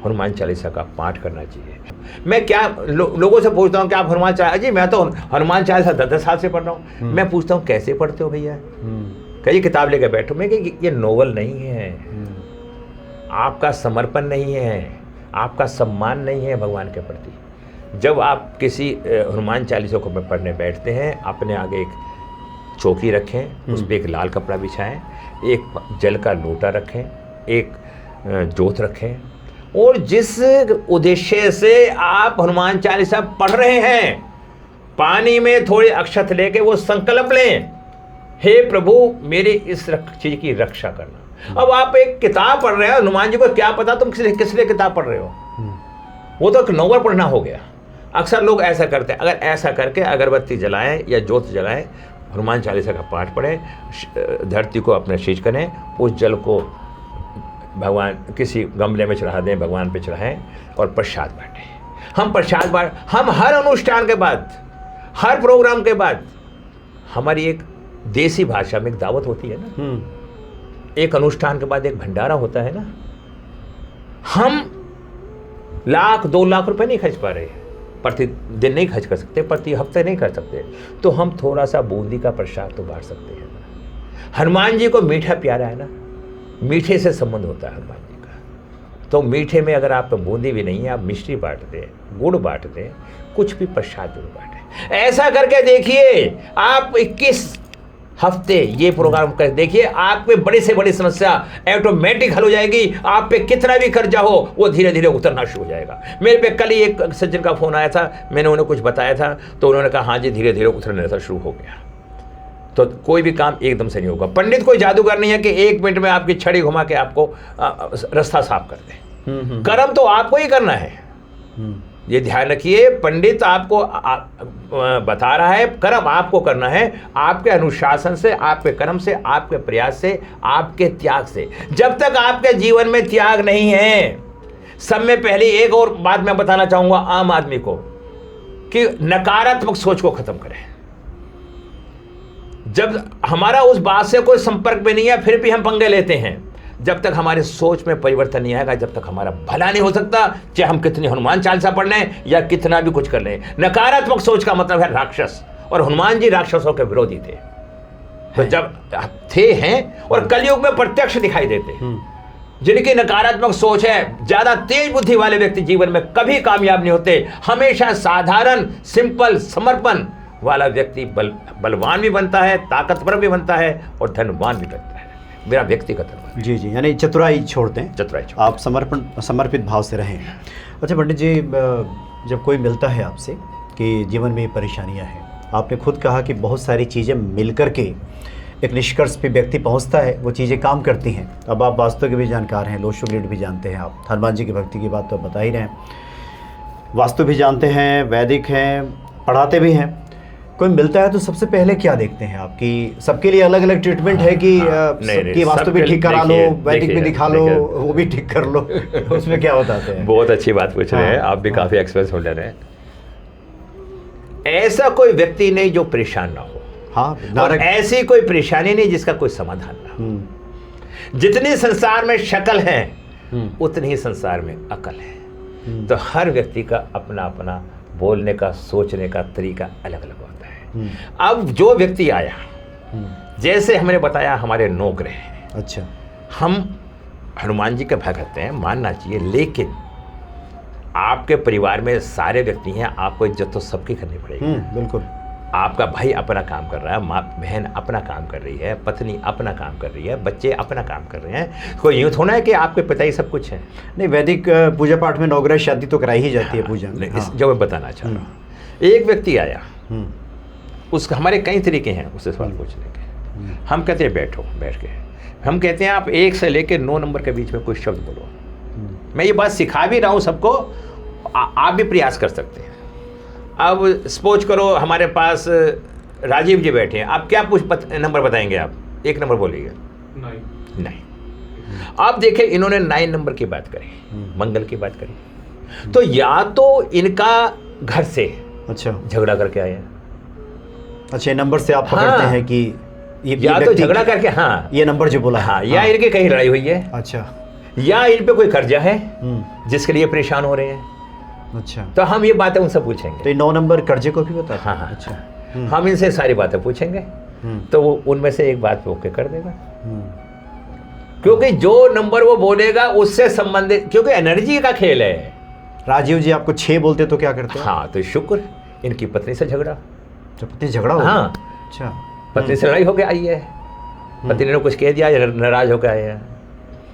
हनुमान चालीसा का पाठ करना चाहिए। मैं क्या लोगों से पूछता हूँ कि आप हनुमान चालीसा, अजी मैं तो हनुमान चालीसा 10 साल से पढ़ रहा हूँ। मैं पूछता हूँ कैसे पढ़ते हो भैया? कई किताब लेकर बैठो। मैं कि ये नोवेल नहीं है, आपका समर्पण नहीं है, आपका सम्मान नहीं है भगवान के प्रति। जब आप किसी हनुमान चालीसा को पढ़ने बैठते हैं, अपने आगे एक चौकी रखें, उस पर एक लाल कपड़ा बिछाएं, एक जल का लोटा रखें, एक जोत रखें, और जिस उद्देश्य से आप हनुमान चालीसा पढ़ रहे हैं, पानी में थोड़े अक्षत लेके वो संकल्प लें, हे प्रभु मेरी इस चीज की रक्षा करना। अब आप एक किताब पढ़ रहे हो, हनुमान जी को क्या पता तुम किस लिए किताब पढ़ रहे हो? वो तो एक नोवेल पढ़ना हो गया। अक्सर लोग ऐसा करते हैं। अगर ऐसा करके अगरबत्ती जलाएं या जोत जलाएं, हनुमान चालीसा का पाठ पढ़ें, धरती को अपने शीश करें, उस जल को भगवान किसी गमले में चढ़ा दें, भगवान पे चढ़ाएं और प्रसाद बांटें। हम हर अनुष्ठान के बाद, हर प्रोग्राम के बाद, हमारी एक देसी भाषा में एक दावत होती है ना, एक अनुष्ठान के बाद एक भंडारा होता है ना। हम 1-2 लाख रुपए नहीं खर्च पा रहे, प्रतिदिन नहीं खर्च कर सकते, प्रति हफ्ते नहीं कर सकते, तो हम थोड़ा सा बूंदी का प्रसाद तो बांट सकते हैं ना। हनुमान जी को मीठा प्यारा है ना, मीठे से संबंध होता है हनुमान जी का। तो मीठे में अगर आप बूंदी भी नहीं है, आप मिश्री बांट दें, गुड़ बांट दें, कुछ भी प्रसाद जरूर बांटें। ऐसा करके देखिए, आप 21 हफ्ते ये प्रोग्राम कर देखिए, आप पे बड़ी से बड़ी समस्या ऑटोमेटिक हल हो जाएगी। आप पे कितना भी कर्जा हो वो धीरे धीरे उतरना शुरू हो जाएगा। मेरे पे कल ही एक सज्जन का फोन आया था, मैंने उन्हें कुछ बताया था, तो उन्होंने कहा हाँ जी धीरे धीरे उतरने सा शुरू हो गया। तो कोई भी काम एकदम से नहीं होगा। पंडित कोई जादूगर नहीं है कि 1 मिनट में आपकी छड़ी घुमा के आपको रास्ता साफ कर दे। कर्म तो आपको ही करना है, ये ध्यान रखिए। पंडित आपको बता रहा है, कर्म आपको करना है, आपके अनुशासन से, आपके कर्म से, आपके प्रयास से, आपके त्याग से। जब तक आपके जीवन में त्याग नहीं है, सब में पहले एक और बात मैं बताना चाहूंगा आम आदमी को, कि नकारात्मक सोच को खत्म करें। जब हमारा उस बात से कोई संपर्क में नहीं है फिर भी हम पंगे लेते हैं, जब तक हमारे सोच में परिवर्तन नहीं आएगा, जब तक हमारा भला नहीं हो सकता, चाहे हम कितनी हनुमान चालीसा पढ़ लें या कितना भी कुछ कर लें। नकारात्मक सोच का मतलब है राक्षस, और हनुमान जी राक्षसों के विरोधी थे। तो जब थे हैं और कलयुग में प्रत्यक्ष दिखाई देते, जिनकी नकारात्मक सोच है, ज्यादा तेज बुद्धि वाले व्यक्ति जीवन में कभी कामयाब नहीं होते। हमेशा साधारण, सिंपल, समर्पण वाला व्यक्ति बलवान भी बनता है, ताकतवर भी बनता है और धनवान भी बनता है। मेरा व्यक्तिगत अनुभव। जी जी, यानी चतुराई छोड़ दें, चतुराई छोड़, आप समर्पित भाव से रहें। अच्छा पंडित जी, जब कोई मिलता है आपसे कि जीवन में परेशानियां हैं, आपने खुद कहा कि बहुत सारी चीज़ें मिलकर के एक निष्कर्ष पे व्यक्ति पहुंचता है, वो चीज़ें काम करती हैं। अब आप वास्तु के भी जानकार हैं, लोशो ग्रिड भी जानते हैं, आप हनुमान जी की भक्ति की बात तो बता ही रहे हैं, वास्तु भी जानते हैं, वैदिक हैं, पढ़ाते भी हैं। कोई मिलता है तो सबसे पहले क्या देखते हैं आपकी? सबके लिए अलग अलग ट्रीटमेंट है कि सबकी वास्तु भी ठीक करा लो, वैदिक भी दिखा लो, वो भी ठीक कर लो, उसमें क्या बताते हैं? बहुत अच्छी बात पूछ रहे हैं आप, भी काफी एक्सपीरियंस होल्डर हैं। ऐसा कोई व्यक्ति नहीं जो परेशान ना हो, और ऐसी कोई परेशानी नहीं जिसका कोई समाधान ना हो। जितनी संसार में शक्ल है उतनी ही संसार में अकल है। तो हर व्यक्ति का अपना अपना बोलने का, सोचने का तरीका अलग अलग होता है। अब जो व्यक्ति आया, जैसे हमने बताया हमारे 9 ग्रह हैं। अच्छा, हम हनुमान जी के भक्त हैं, मानना चाहिए, लेकिन आपके परिवार में सारे व्यक्ति हैं, आपको इज्जत तो सबकी करनी पड़ेगी। बिल्कुल। आपका भाई अपना काम कर रहा है, माँ बहन अपना काम कर रही है, पत्नी अपना काम कर रही है, बच्चे अपना काम कर रहे हैं। कोई यूँ थोड़ा है कि आपके पिता ही सब कुछ है। नहीं, वैदिक पूजा पाठ में नवग्रह शादी तो कराई ही जाती है पूजा में। हाँ। जो मैं बताना चाह रहा हूँ, एक व्यक्ति आया, उसका हमारे कई तरीके हैं उससे सवाल पूछने के। हम कहते हैं बैठो, बैठ के हम कहते हैं आप 1 से लेकर 9 नंबर के बीच में कोई शब्द बोलो। मैं ये बात सिखा भी रहा हूँ सबको, आप भी प्रयास कर सकते हैं। अब सपोज करो हमारे पास राजीव जी बैठे हैं, आप क्या नंबर बताएंगे? आप 1 नंबर बोलिएगा। नहीं। आप देखें इन्होंने 9 नंबर की बात करी, मंगल की बात करी, तो या तो इनका घर से अच्छा झगड़ा करके आया। अच्छा, ये नंबर से आप पकड़ते हैं कि ये या तो झगड़ा करके, हाँ ये नंबर जो बोला, हाँ, या इनकी कहीं लड़ाई हुई है। अच्छा, या इन पे कोई कर्जा है जिसके लिए परेशान हो रहे हैं। अच्छा, तो हम ये बातें उनसे पूछेंगे। तो ये 9 नंबर कर्जे को भी बता। हाँ हाँ, अच्छा, हम इनसे सारी बातें पूछेंगे तो वो उनमें से एक बात ओके कर देगा। क्योंकि जो नंबर वो बोलेगा उससे संबंधित, क्योंकि एनर्जी का खेल है। राजीव जी आपको 6 बोलते तो क्या करते हैं? हाँ, तो शुक्र, इनकी पत्नी से झगड़ा। तो पत्नी झगड़ा हो? हाँ, अच्छा, पत्नी से लड़ाई होके आई है, पत्नी ने कुछ कह दिया, नाराज होकर आए हैं।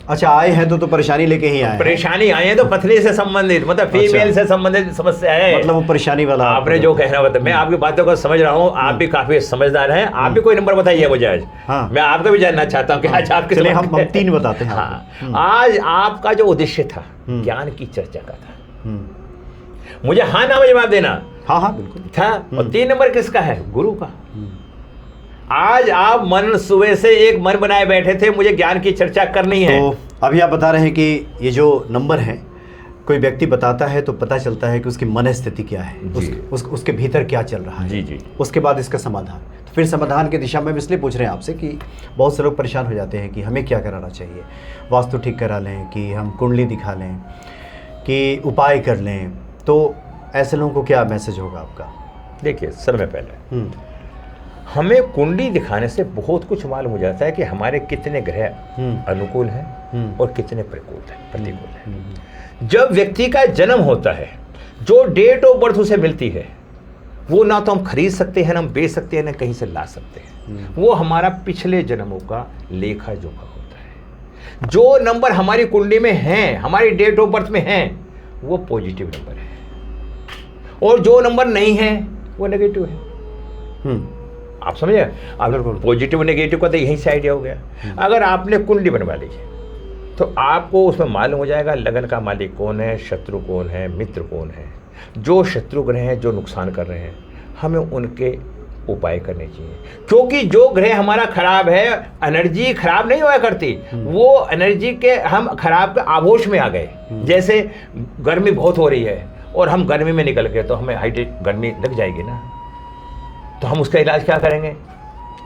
अच्छा, आए हैं तो परेशानी लेके ही आए हैं। परेशानी आए हैं तो पत्नी से संबंधित, मतलब फीमेल से संबंधित समस्या है, मतलब वो परेशानी वाला। आपने जो कहना बता, मैं आपकी बातों को समझ रहा हूँ, आप भी काफी समझदार हैं। आप भी कोई नंबर बताइए मुझे आज। हाँ। मैं आपका भी जानना चाहता हूँ कि आज आपके, चलिए हम 3 बताते हैं। हाँ, आज आपका जो उद्देश्य था ज्ञान की चर्चा का था, मुझे हाँ ना में जवाब देना। हाँ हाँ बिल्कुल था। और 3 नंबर किसका है? गुरु का। आज आप मन सुबह से एक मन बनाए बैठे थे, मुझे ज्ञान की चर्चा करनी है। तो अभी आप बता रहे हैं कि ये जो नंबर है, कोई व्यक्ति बताता है तो पता चलता है कि उसकी मन स्थिति क्या है, उसके भीतर क्या चल रहा है। जी। उसके बाद इसका समाधान। तो फिर समाधान की दिशा में इसलिए पूछ रहे हैं आपसे कि बहुत से लोग परेशान हो जाते हैं कि हमें क्या कराना चाहिए। वास्तु ठीक करा लें, कि हम कुंडली दिखा लें, कि उपाय कर लें, तो ऐसे लोगों को क्या मैसेज होगा आपका? देखिए, समय पहले हमें कुंडली दिखाने से बहुत कुछ मालूम हो जाता है कि हमारे कितने ग्रह अनुकूल हैं और कितने प्रतिकूल हैं। जब व्यक्ति का जन्म होता है, जो डेट ऑफ बर्थ उसे मिलती है, वो ना तो हम खरीद सकते हैं, ना हम बेच सकते हैं, ना कहीं से ला सकते हैं। वो हमारा पिछले जन्मों का लेखा जोखा होता है। जो नंबर हमारी कुंडली में हैं, हमारी डेट ऑफ बर्थ में हैं, वो पॉजिटिव नंबर है, और जो नंबर नहीं है वो नेगेटिव है। आप समझे? आप पॉजिटिव नेगेटिव का तो यहीं से आइडिया हो गया। अगर आपने कुंडली बनवा ली तो आपको उसमें मालूम हो जाएगा लगन का मालिक कौन है, शत्रु कौन है, मित्र कौन है। जो शत्रु ग्रह हैं, जो नुकसान कर रहे हैं, हमें उनके उपाय करने चाहिए। क्योंकि जो ग्रह हमारा खराब है, एनर्जी खराब नहीं हुआ करती, वो एनर्जी के हम खराब के आभोश में आ गए। जैसे गर्मी बहुत हो रही है और हम गर्मी में निकल गए तो हमें हाइड्रेट गर्मी लग जाएगी ना, तो हम उसका इलाज क्या करेंगे?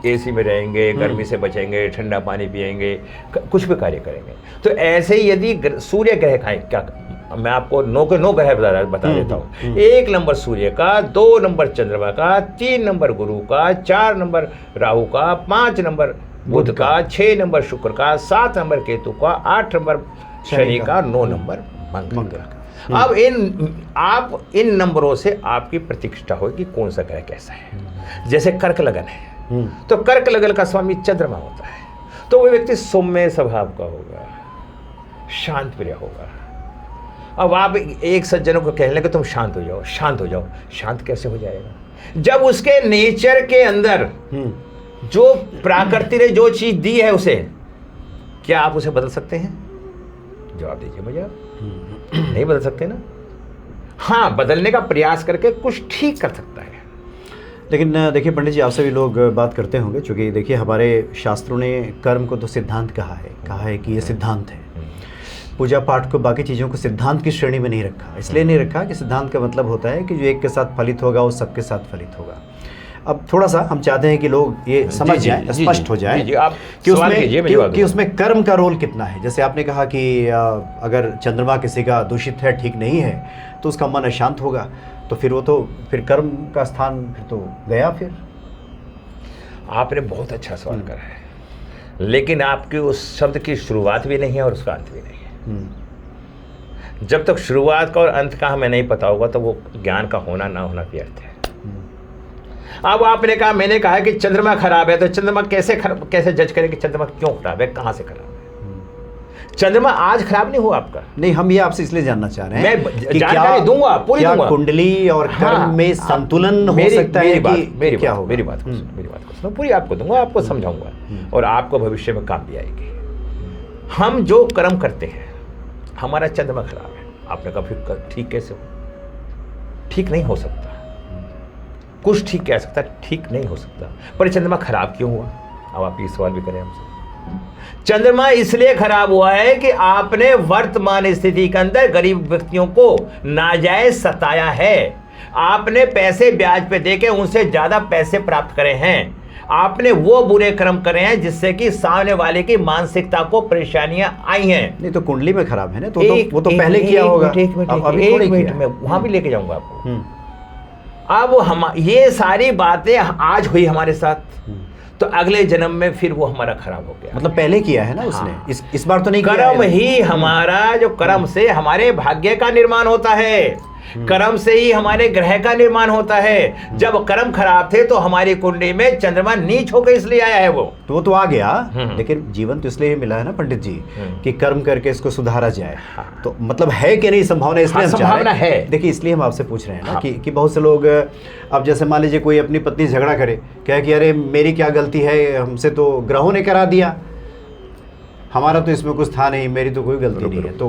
एसी में रहेंगे, गर्मी से बचेंगे, ठंडा पानी पिएंगे, कुछ भी कार्य करेंगे। तो ऐसे ही यदि सूर्य ग्रह खाएं, क्या मैं आपको 9 के 9 ग्रह बता देता हूँ। 1 नंबर सूर्य का, 2 नंबर चंद्रमा का, 3 नंबर गुरु का, 4 नंबर राहु का, 5 नंबर बुध का, 6 नंबर शुक्र का, 7 नंबर केतु का, 8 नंबर शनि का, 9 नंबर मंगल का। अब इन नंबरों से आपकी प्रतिष्ठा होगी कौन सा ग्रह कैसा है। जैसे कर्क लगन है तो कर्क लगन का स्वामी चंद्रमा होता है, तो वो व्यक्ति सौम्य स्वभाव का होगा, शांत प्रिय होगा। अब आप एक सज्जनों को कह लेंगे तुम शांत हो जाओ, शांत हो जाओ, शांत कैसे हो जाएगा? जब उसके नेचर के अंदर जो प्रकृति ने जो चीज दी है उसे, क्या आप उसे बदल सकते हैं? जवाब दीजिए मुझे। आप नहीं बदल सकते ना। हाँ, बदलने का प्रयास करके कुछ ठीक कर सकता है। लेकिन देखिए पंडित जी, आपसे भी लोग बात करते होंगे, क्योंकि देखिए हमारे शास्त्रों ने कर्म को तो सिद्धांत कहा है कि ये सिद्धांत है। पूजा पाठ को, बाकी चीज़ों को सिद्धांत की श्रेणी में नहीं रखा। इसलिए नहीं रखा कि सिद्धांत का मतलब होता है कि जो एक के साथ फलित होगा वो सबके साथ फलित होगा। अब थोड़ा सा हम चाहते हैं कि लोग ये समझ जाएं, स्पष्ट हो जाए कि उसमें कर्म का रोल कितना है। जैसे आपने कहा कि अगर चंद्रमा किसी का दूषित है, ठीक नहीं है, तो उसका मन अशांत होगा, तो फिर वो तो फिर कर्म का स्थान फिर तो गया। फिर आपने बहुत अच्छा सवाल करा है, लेकिन आपकी उस शब्द की शुरुआत भी नहीं है और उसका अंत भी नहीं है। जब तक शुरुआत का और अंत का हमें नहीं पता होगा तो वो ज्ञान का होना ना होना व्यर्थ है। अब आपने कहा, मैंने कहा कि चंद्रमा खराब है, तो चंद्रमा कैसे जज करें कि चंद्रमा क्यों खराब है, कहाँ से खराब है? चंद्रमा आज खराब नहीं हुआ आपका। नहीं, हम ये आपसे इसलिए जानना चाह रहे हैं मैं जानकारी दूंगा, पूरी क्या दूंगा। कुंडली और कर्म में संतुलन हो सकता है कि क्या होगा? मेरी बात को सुनो, पूरी आपको दूंगा, आपको समझाऊंगा, और आपको भविष्य में काम भी आएगी। हम जो कर्म करते हैं, हमारा चंद्रमा खराब है, आपने कहा फिर ठीक कैसे हो? ठीक नहीं हो सकता। कुछ ठीक कह सकता, ठीक नहीं हो सकता, पर चंद्रमा खराब क्यों हुआ? अब आप ये सवाल भी करें हमसे। चंद्रमा इसलिए खराब हुआ है कि आपने वर्तमान स्थिति के अंदर गरीब व्यक्तियों को नाजायज सताया है। आपने पैसे ब्याज पे देके उनसे ज्यादा पैसे प्राप्त करे हैं। आपने वो बुरे कर्म करे हैं जिससे कि सामने वाले की मानसिकता को परेशानियां आई हैं। नहीं तो कुंडली में खराब है ना, वो तो पहले किया होगा। एक मिनट में वहां भी लेके जाऊंगा आपको। अब हम ये सारी बातें आज हुई हमारे साथ, तो अगले जन्म में फिर वो हमारा खराब हो गया। मतलब पहले किया है ना उसने। हाँ। इस बार तो नहीं किया कर्म ही हमारा, जो कर्म से हमारे भाग्य का निर्माण होता है, कर्म से ही हमारे ग्रह का निर्माण होता है। जब कर्म खराब थे तो हमारी कुंडली में चंद्रमा नीच होकर इसलिए आया है। वो तो आ गया, लेकिन जीवन तो इसलिए मिला है ना पंडित जी कि कर्म करके इसको सुधारा जाए। हाँ। तो मतलब है कि नहीं संभावना? इसलिए संभावना है। देखिए, इसलिए हम आपसे पूछ रहे हैं ना कि बहुत से लोग, अब जैसे मान लीजिए कोई अपनी पत्नी झगड़ा करे, कहे कि अरे मेरी क्या गलती है, हमसे तो ग्रहों ने करा दिया, हमारा तो इसमें कुछ था नहीं, मेरी तो कोई गलती नहीं है। तो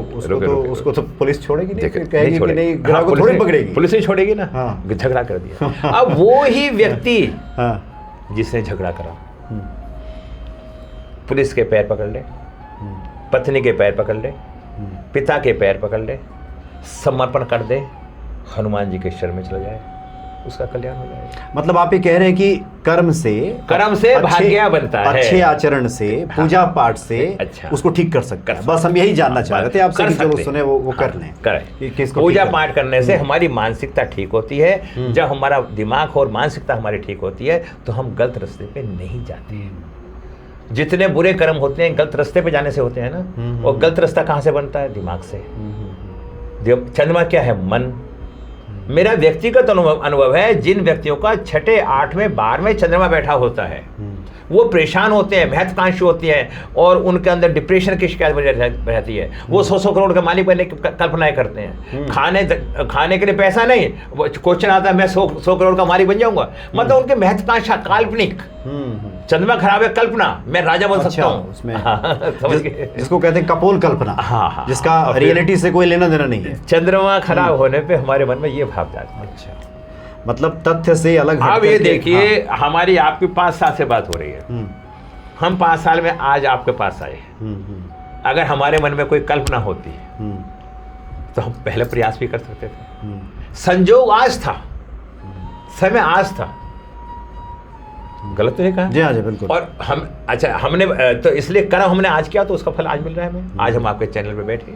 उसको तो पुलिस छोड़ेगी नहीं, फिर कहेगी कि नहीं, ग्रह को थोड़ी पकड़ेगी, पुलिस नहीं छोड़ेगी ना। हाँ। झगड़ा कर दिया। अब वो ही व्यक्ति जिसने झगड़ा करा, पुलिस के पैर पकड़ ले, पत्नी के पैर पकड़ ले, पिता के पैर पकड़ ले, समर्पण कर दे, हनुमान जी के शरण में चला जाए, उसका कल्याण हो जाएगा। मतलब आप ये कह रहे हैं कि कर्म से भाग्य बनता है, अच्छे आचरण से, पूजा पाठ से उसको ठीक कर सकते हैं। बस हम यही जानना चाह रहे थे आपसे कि जो सुने वो कर लें। करें। पूजा पाठ करने से हमारी मानसिकता ठीक होती है। जब हमारा दिमाग और मानसिकता हमारी ठीक होती है तो हम गलत रास्ते पे नहीं जाते हैं। जितने बुरे कर्म होते हैं गलत रास्ते पे जाने से होते हैं ना। और गलत रास्ता कहाँ से बनता है? दिमाग से। चंद्रमा क्या है? मन। मेरा व्यक्तिगत अनुभव है, जिन व्यक्तियों का 6, 8वें, 12वें चंद्रमा बैठा होता है वो परेशान होते हैं, महत्वाकांक्षी होती हैं, और उनके अंदर डिप्रेशन की शिकायत बनी रहती है। वो 100 करोड़ का मालिक बनने की कल्पनाएं करते हैं। खाने के लिए पैसा नहीं, क्वेश्चन आता है मैं 100 करोड़ का मालिक बन जाऊंगा। मतलब उनके महत्वाकांक्षा काल्पनिक। चंद्रमा खराब है, कल्पना, मैं राजा बन सकता हूँ उसमें। जिसको कहते हैं कपोल कल्पना। हाँ, जिसका रियलिटी से कोई लेना देना नहीं है। चंद्रमा खराब होने पे हमारे मन में ये भाव जाता है। अच्छा, मतलब तथ्य से अलग। अब ये देखिए, हमारी आपकी 5 साल से बात हो रही है। हम 5 साल में आज आपके पास आए। अगर हमारे मन में कोई कल्पना होती तो हम पहले प्रयास भी कर सकते थे। संजोग आज था, समय आज था। गलत तो नहीं कहा? जी हाँ जी, बिल्कुल। और हम हमने तो इसलिए कर्म हमने आज किया तो उसका फल आज मिल रहा है हमें। आज हम आपके चैनल पे बैठे,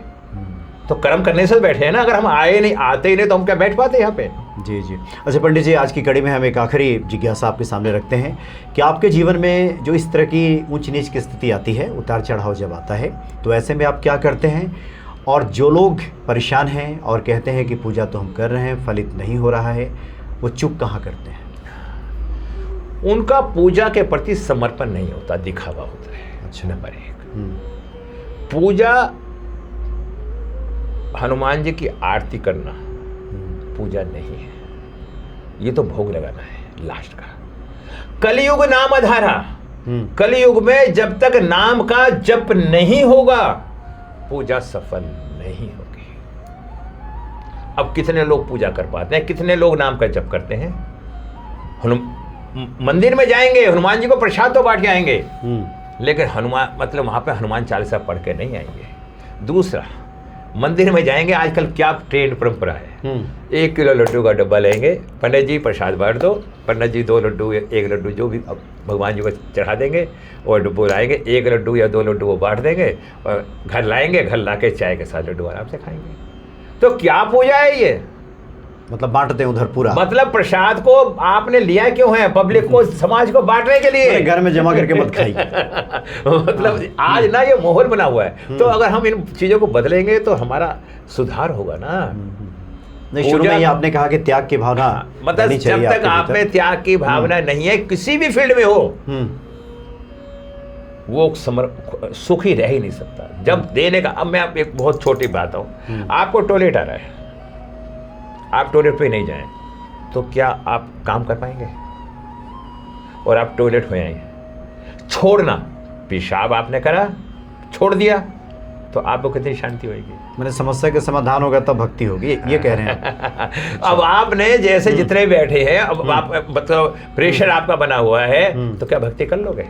तो कर्म करने से बैठे हैं ना। अगर हम आते ही नहीं तो हम क्या बैठ पाते यहाँ पे? जी जी। अच्छा पंडित जी, आज की कड़ी में हम एक आखिरी जिज्ञासा आपके सामने रखते हैं कि आपके जीवन में जो इस तरह की ऊंच नीच की स्थिति आती है, उतार चढ़ाव जब आता है, तो ऐसे में आप क्या करते हैं? और जो लोग परेशान हैं और कहते हैं कि पूजा तो हम कर रहे हैं, फलित नहीं हो रहा है, वो चुप कहाँ करते हैं? उनका पूजा के प्रति समर्पण नहीं होता, दिखावा होता है। अच्छा, नंबर 1। पूजा, हनुमान जी की आरती करना पूजा नहीं है, ये तो भोग लगाना है लास्ट का। कलयुग नाम अधारा। कलयुग में जब तक नाम का जप नहीं होगा पूजा सफल नहीं होगी। अब कितने लोग पूजा कर पाते हैं? कितने लोग नाम का जप करते हैं? मंदिर में जाएंगे, हनुमान जी को प्रसाद तो बांट के आएंगे, लेकिन हनुमान मतलब वहां पे हनुमान चालीसा पढ़ के नहीं आएंगे। दूसरा, मंदिर में जाएंगे, आजकल क्या ट्रेंड परंपरा है, 1 किलो लड्डू का डब्बा लेंगे, पंडित जी प्रसाद बांट दो, पंडित जी 2 लड्डू 1 लड्डू जो भी भगवान जी को चढ़ा देंगे, और डब्बू लाएंगे, 1 लड्डू या 2 लड्डू वो बांट देंगे, और घर लाएंगे, घर ला के चाय के साथ लड्डू आराम से खाएंगे। तो क्या पूजा है ये? मतलब बांटते हैं उधर पूरा। मतलब प्रसाद को आपने लिया क्यों है? पब्लिक को, समाज को बांटने के लिए। घर में जमा करके मत खाइए। मतलब आज ना ये माहौल बना हुआ है, तो अगर हम इन चीज़ों को बदलेंगे तो हमारा सुधार होगा ना। नहीं, शुरू में ही आपने कहा कि त्याग की भावना मतलब रहनी चाहिए जब तक आपके आप भीतर। में त्याग की भावना नहीं है, किसी भी फील्ड में हो, वो सुखी रह ही नहीं सकता। जब देने का, अब मैं आप एक बहुत छोटी बात हूँ, आपको टॉयलेट आ रहा है, आप टॉयलेट पे नहीं जाएं तो क्या आप काम कर पाएंगे? और आप टॉयलेट में आए, छोड़ना, पेशाब आपने करा, छोड़ दिया, तो आपको कितनी शांति होगी? मैंने समस्या के समाधान होगा तब भक्ति होगी, ये कह रहे हैं आप। अब आपने जैसे जितने बैठे हैं, अब आप मतलब प्रेशर आपका बना हुआ है, तो क्या भक्ति कर लोगे?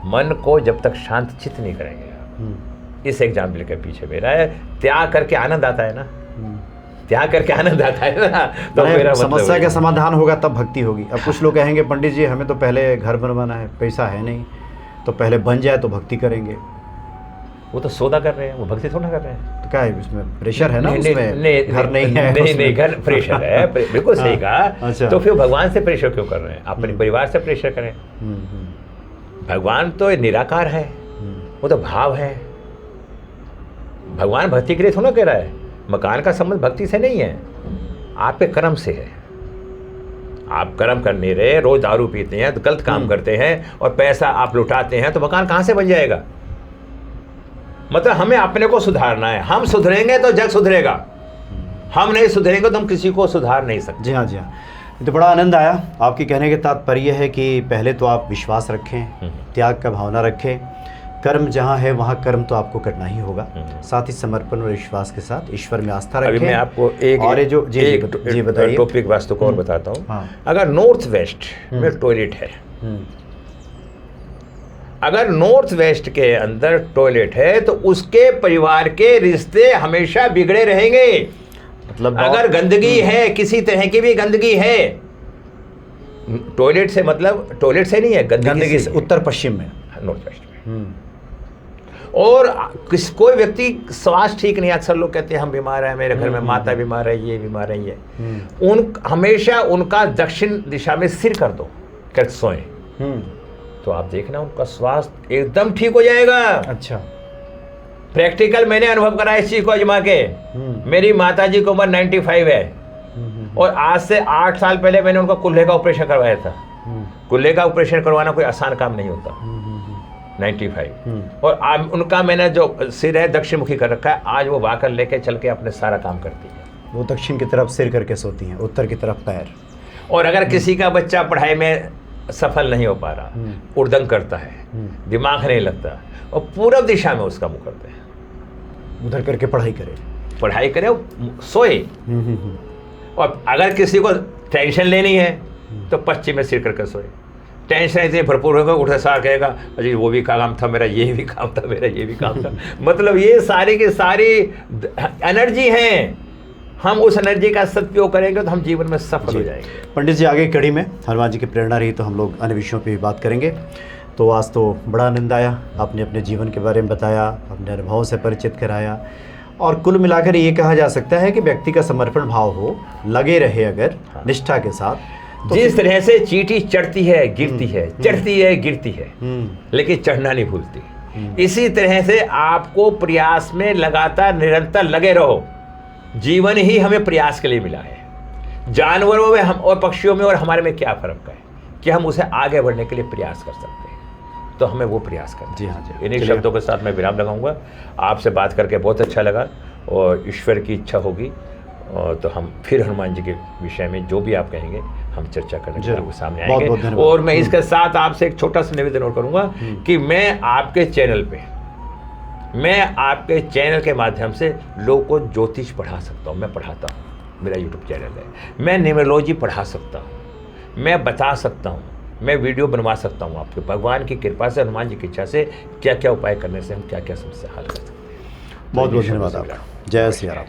मन को जब तक शांत चित्त नहीं करेंगे, इस एग्जाम्पल के पीछे मेरा है, त्याग करके आनंद आता है ना, त्याग करके आनंद आता है ना, तो मेरा मतलब समस्या का समाधान होगा तब भक्ति होगी। अब कुछ लोग कहेंगे पंडित जी हमें तो पहले घर बनवाना है, पैसा है नहीं, तो पहले बन जाए तो भक्ति करेंगे। वो तो सौदा कर रहे हैं, वो भक्ति थोड़ा कर रहे हैं। तो क्या है इसमें प्रेशर है ना? नहीं, उसमें नहीं, घर नहीं है, नहीं घर प्रेशर है, बिल्कुल सही कहा। अच्छा। तो फिर भगवान से प्रेशर क्यों कर रहे हैं? अपने परिवार से प्रेशर करें। भगवान तो निराकार है, वो तो भाव है। भगवान भक्ति के लिए थोड़ा कह रहा है। मकान का संबंध भक्ति से नहीं है, आपके कर्म से है। आप कर्म कर नहीं रहे, रोज दारू पीते हैं, तो गलत काम करते हैं और पैसा आप लुटाते हैं, तो मकान कहाँ से बन जाएगा? मतलब हमें अपने को सुधारना है। हम सुधरेंगे तो जग सुधरेगा, हम नहीं सुधरेंगे तो हम किसी को सुधार नहीं सकते। जी हाँ, जी हाँ। तो बड़ा आनंद आया। आपकी कहने के तात्पर्य है कि पहले तो आप विश्वास रखें, त्याग का भावना रखें, कर्म जहाँ है वहाँ कर्म तो आपको करना ही होगा, साथ ही समर्पण और विश्वास के साथ ईश्वर में आस्था रखें। अभी मैं आपको एक और ये जो जी बताइए टॉपिक वास्तु को और बताता हूँ। हाँ। अगर नॉर्थ वेस्ट में टॉयलेट है, अगर नॉर्थ वेस्ट के अंदर टॉयलेट है तो उसके परिवार के रिश्ते हमेशा बिगड़े रहेंगे। मतलब अगर गंदगी है, किसी तरह की भी गंदगी है, टॉयलेट से मतलब टॉयलेट से नहीं है, गंदगी से, उत्तर पश्चिम में, नॉर्थ वेस्ट में। और कोई व्यक्ति स्वास्थ्य ठीक नहीं, अक्सर लोग कहते हैं हम बीमार हैं, मेरे घर में माता बीमार है, ये बीमार है, ये हमेशा उनका दक्षिण दिशा में सिर कर दो, कर सोए, तो आप देखना उनका स्वास्थ्य एकदम ठीक हो जाएगा। अच्छा, प्रैक्टिकल मैंने अनुभव करा इस चीज को आजमा के। मेरी माताजी की उम्र 95 है और आज से 8 साल पहले मैंने उनका कुल्हे का ऑपरेशन करवाया था। कुल्हे का ऑपरेशन करवाना कोई आसान काम नहीं होता। 95 और उनका मैंने जो सिर है दक्षिण मुखी कर रखा है, आज वो वाकर लेके चल के अपने सारा काम करती है। वो दक्षिण की तरफ सिर करके सोती हैं, उत्तर की तरफ पैर। और अगर किसी का बच्चा पढ़ाई में सफल नहीं हो पा रहा, उर्दंग करता है, दिमाग नहीं लगता, और पूरब दिशा में उसका मुंह करते हैं, उधर करके पढ़ाई करे, सोए। और अगर किसी को टेंशन लेनी है तो पश्चिम में सिर करके सोए। टेंशन इतनी भरपूर होगा, उठे सार कहेगा अजी वो भी काम था मेरा, ये भी काम था मेरा, ये भी काम था। मतलब ये सारी की सारी एनर्जी है, हम उस एनर्जी का सदुपयोग करेंगे तो हम जीवन में सफल हो जाएंगे। पंडित जी, आगे कड़ी में हनुमान जी की प्रेरणा रही तो हम लोग अन्य विषयों पे भी बात करेंगे। तो आज तो बड़ा आनंद आया, आपने अपने जीवन के बारे में बताया, अपने अनुभवों से परिचित कराया, और कुल मिलाकर ये कहा जा सकता है कि व्यक्ति का समर्पण भाव हो, लगे रहे अगर निष्ठा के साथ, तो जिस तरह से चींटी चढ़ती है गिरती है, चढ़ती है गिरती है, लेकिन चढ़ना नहीं भूलती, इसी तरह से आपको प्रयास में लगातार निरंतर लगे रहो। जीवन ही हमें प्रयास के लिए मिला है। जानवरों में हम और पक्षियों में और हमारे में क्या फर्क है कि हम उसे आगे बढ़ने के लिए प्रयास कर सकते हैं, तो हमें वो प्रयास करना। जी हाँ जी। इन्हीं शब्दों के साथ मैं विराम लगाऊंगा। आपसे बात करके बहुत अच्छा लगा, और ईश्वर की इच्छा होगी और तो हम फिर हनुमान जी के विषय में जो भी आप कहेंगे हम चर्चा करने के आपके सामने आएंगे। और मैं इसके साथ आपसे एक छोटा सा निवेदन और करूंगा कि मैं आपके चैनल के माध्यम से लोगों को ज्योतिष पढ़ा सकता हूँ। मैं पढ़ाता हूँ, मेरा यूट्यूब चैनल है। मैं न्यूमरोलॉजी पढ़ा सकता हूँ, मैं बता सकता हूँ, मैं वीडियो बनवा सकता हूँ आपके। भगवान की कृपा से, हनुमान जी की इच्छा से क्या क्या उपाय करने से हम क्या क्या समस्या हल कर सकते हैं। बहुत बहुत धन्यवाद आपका। जय श्री राम।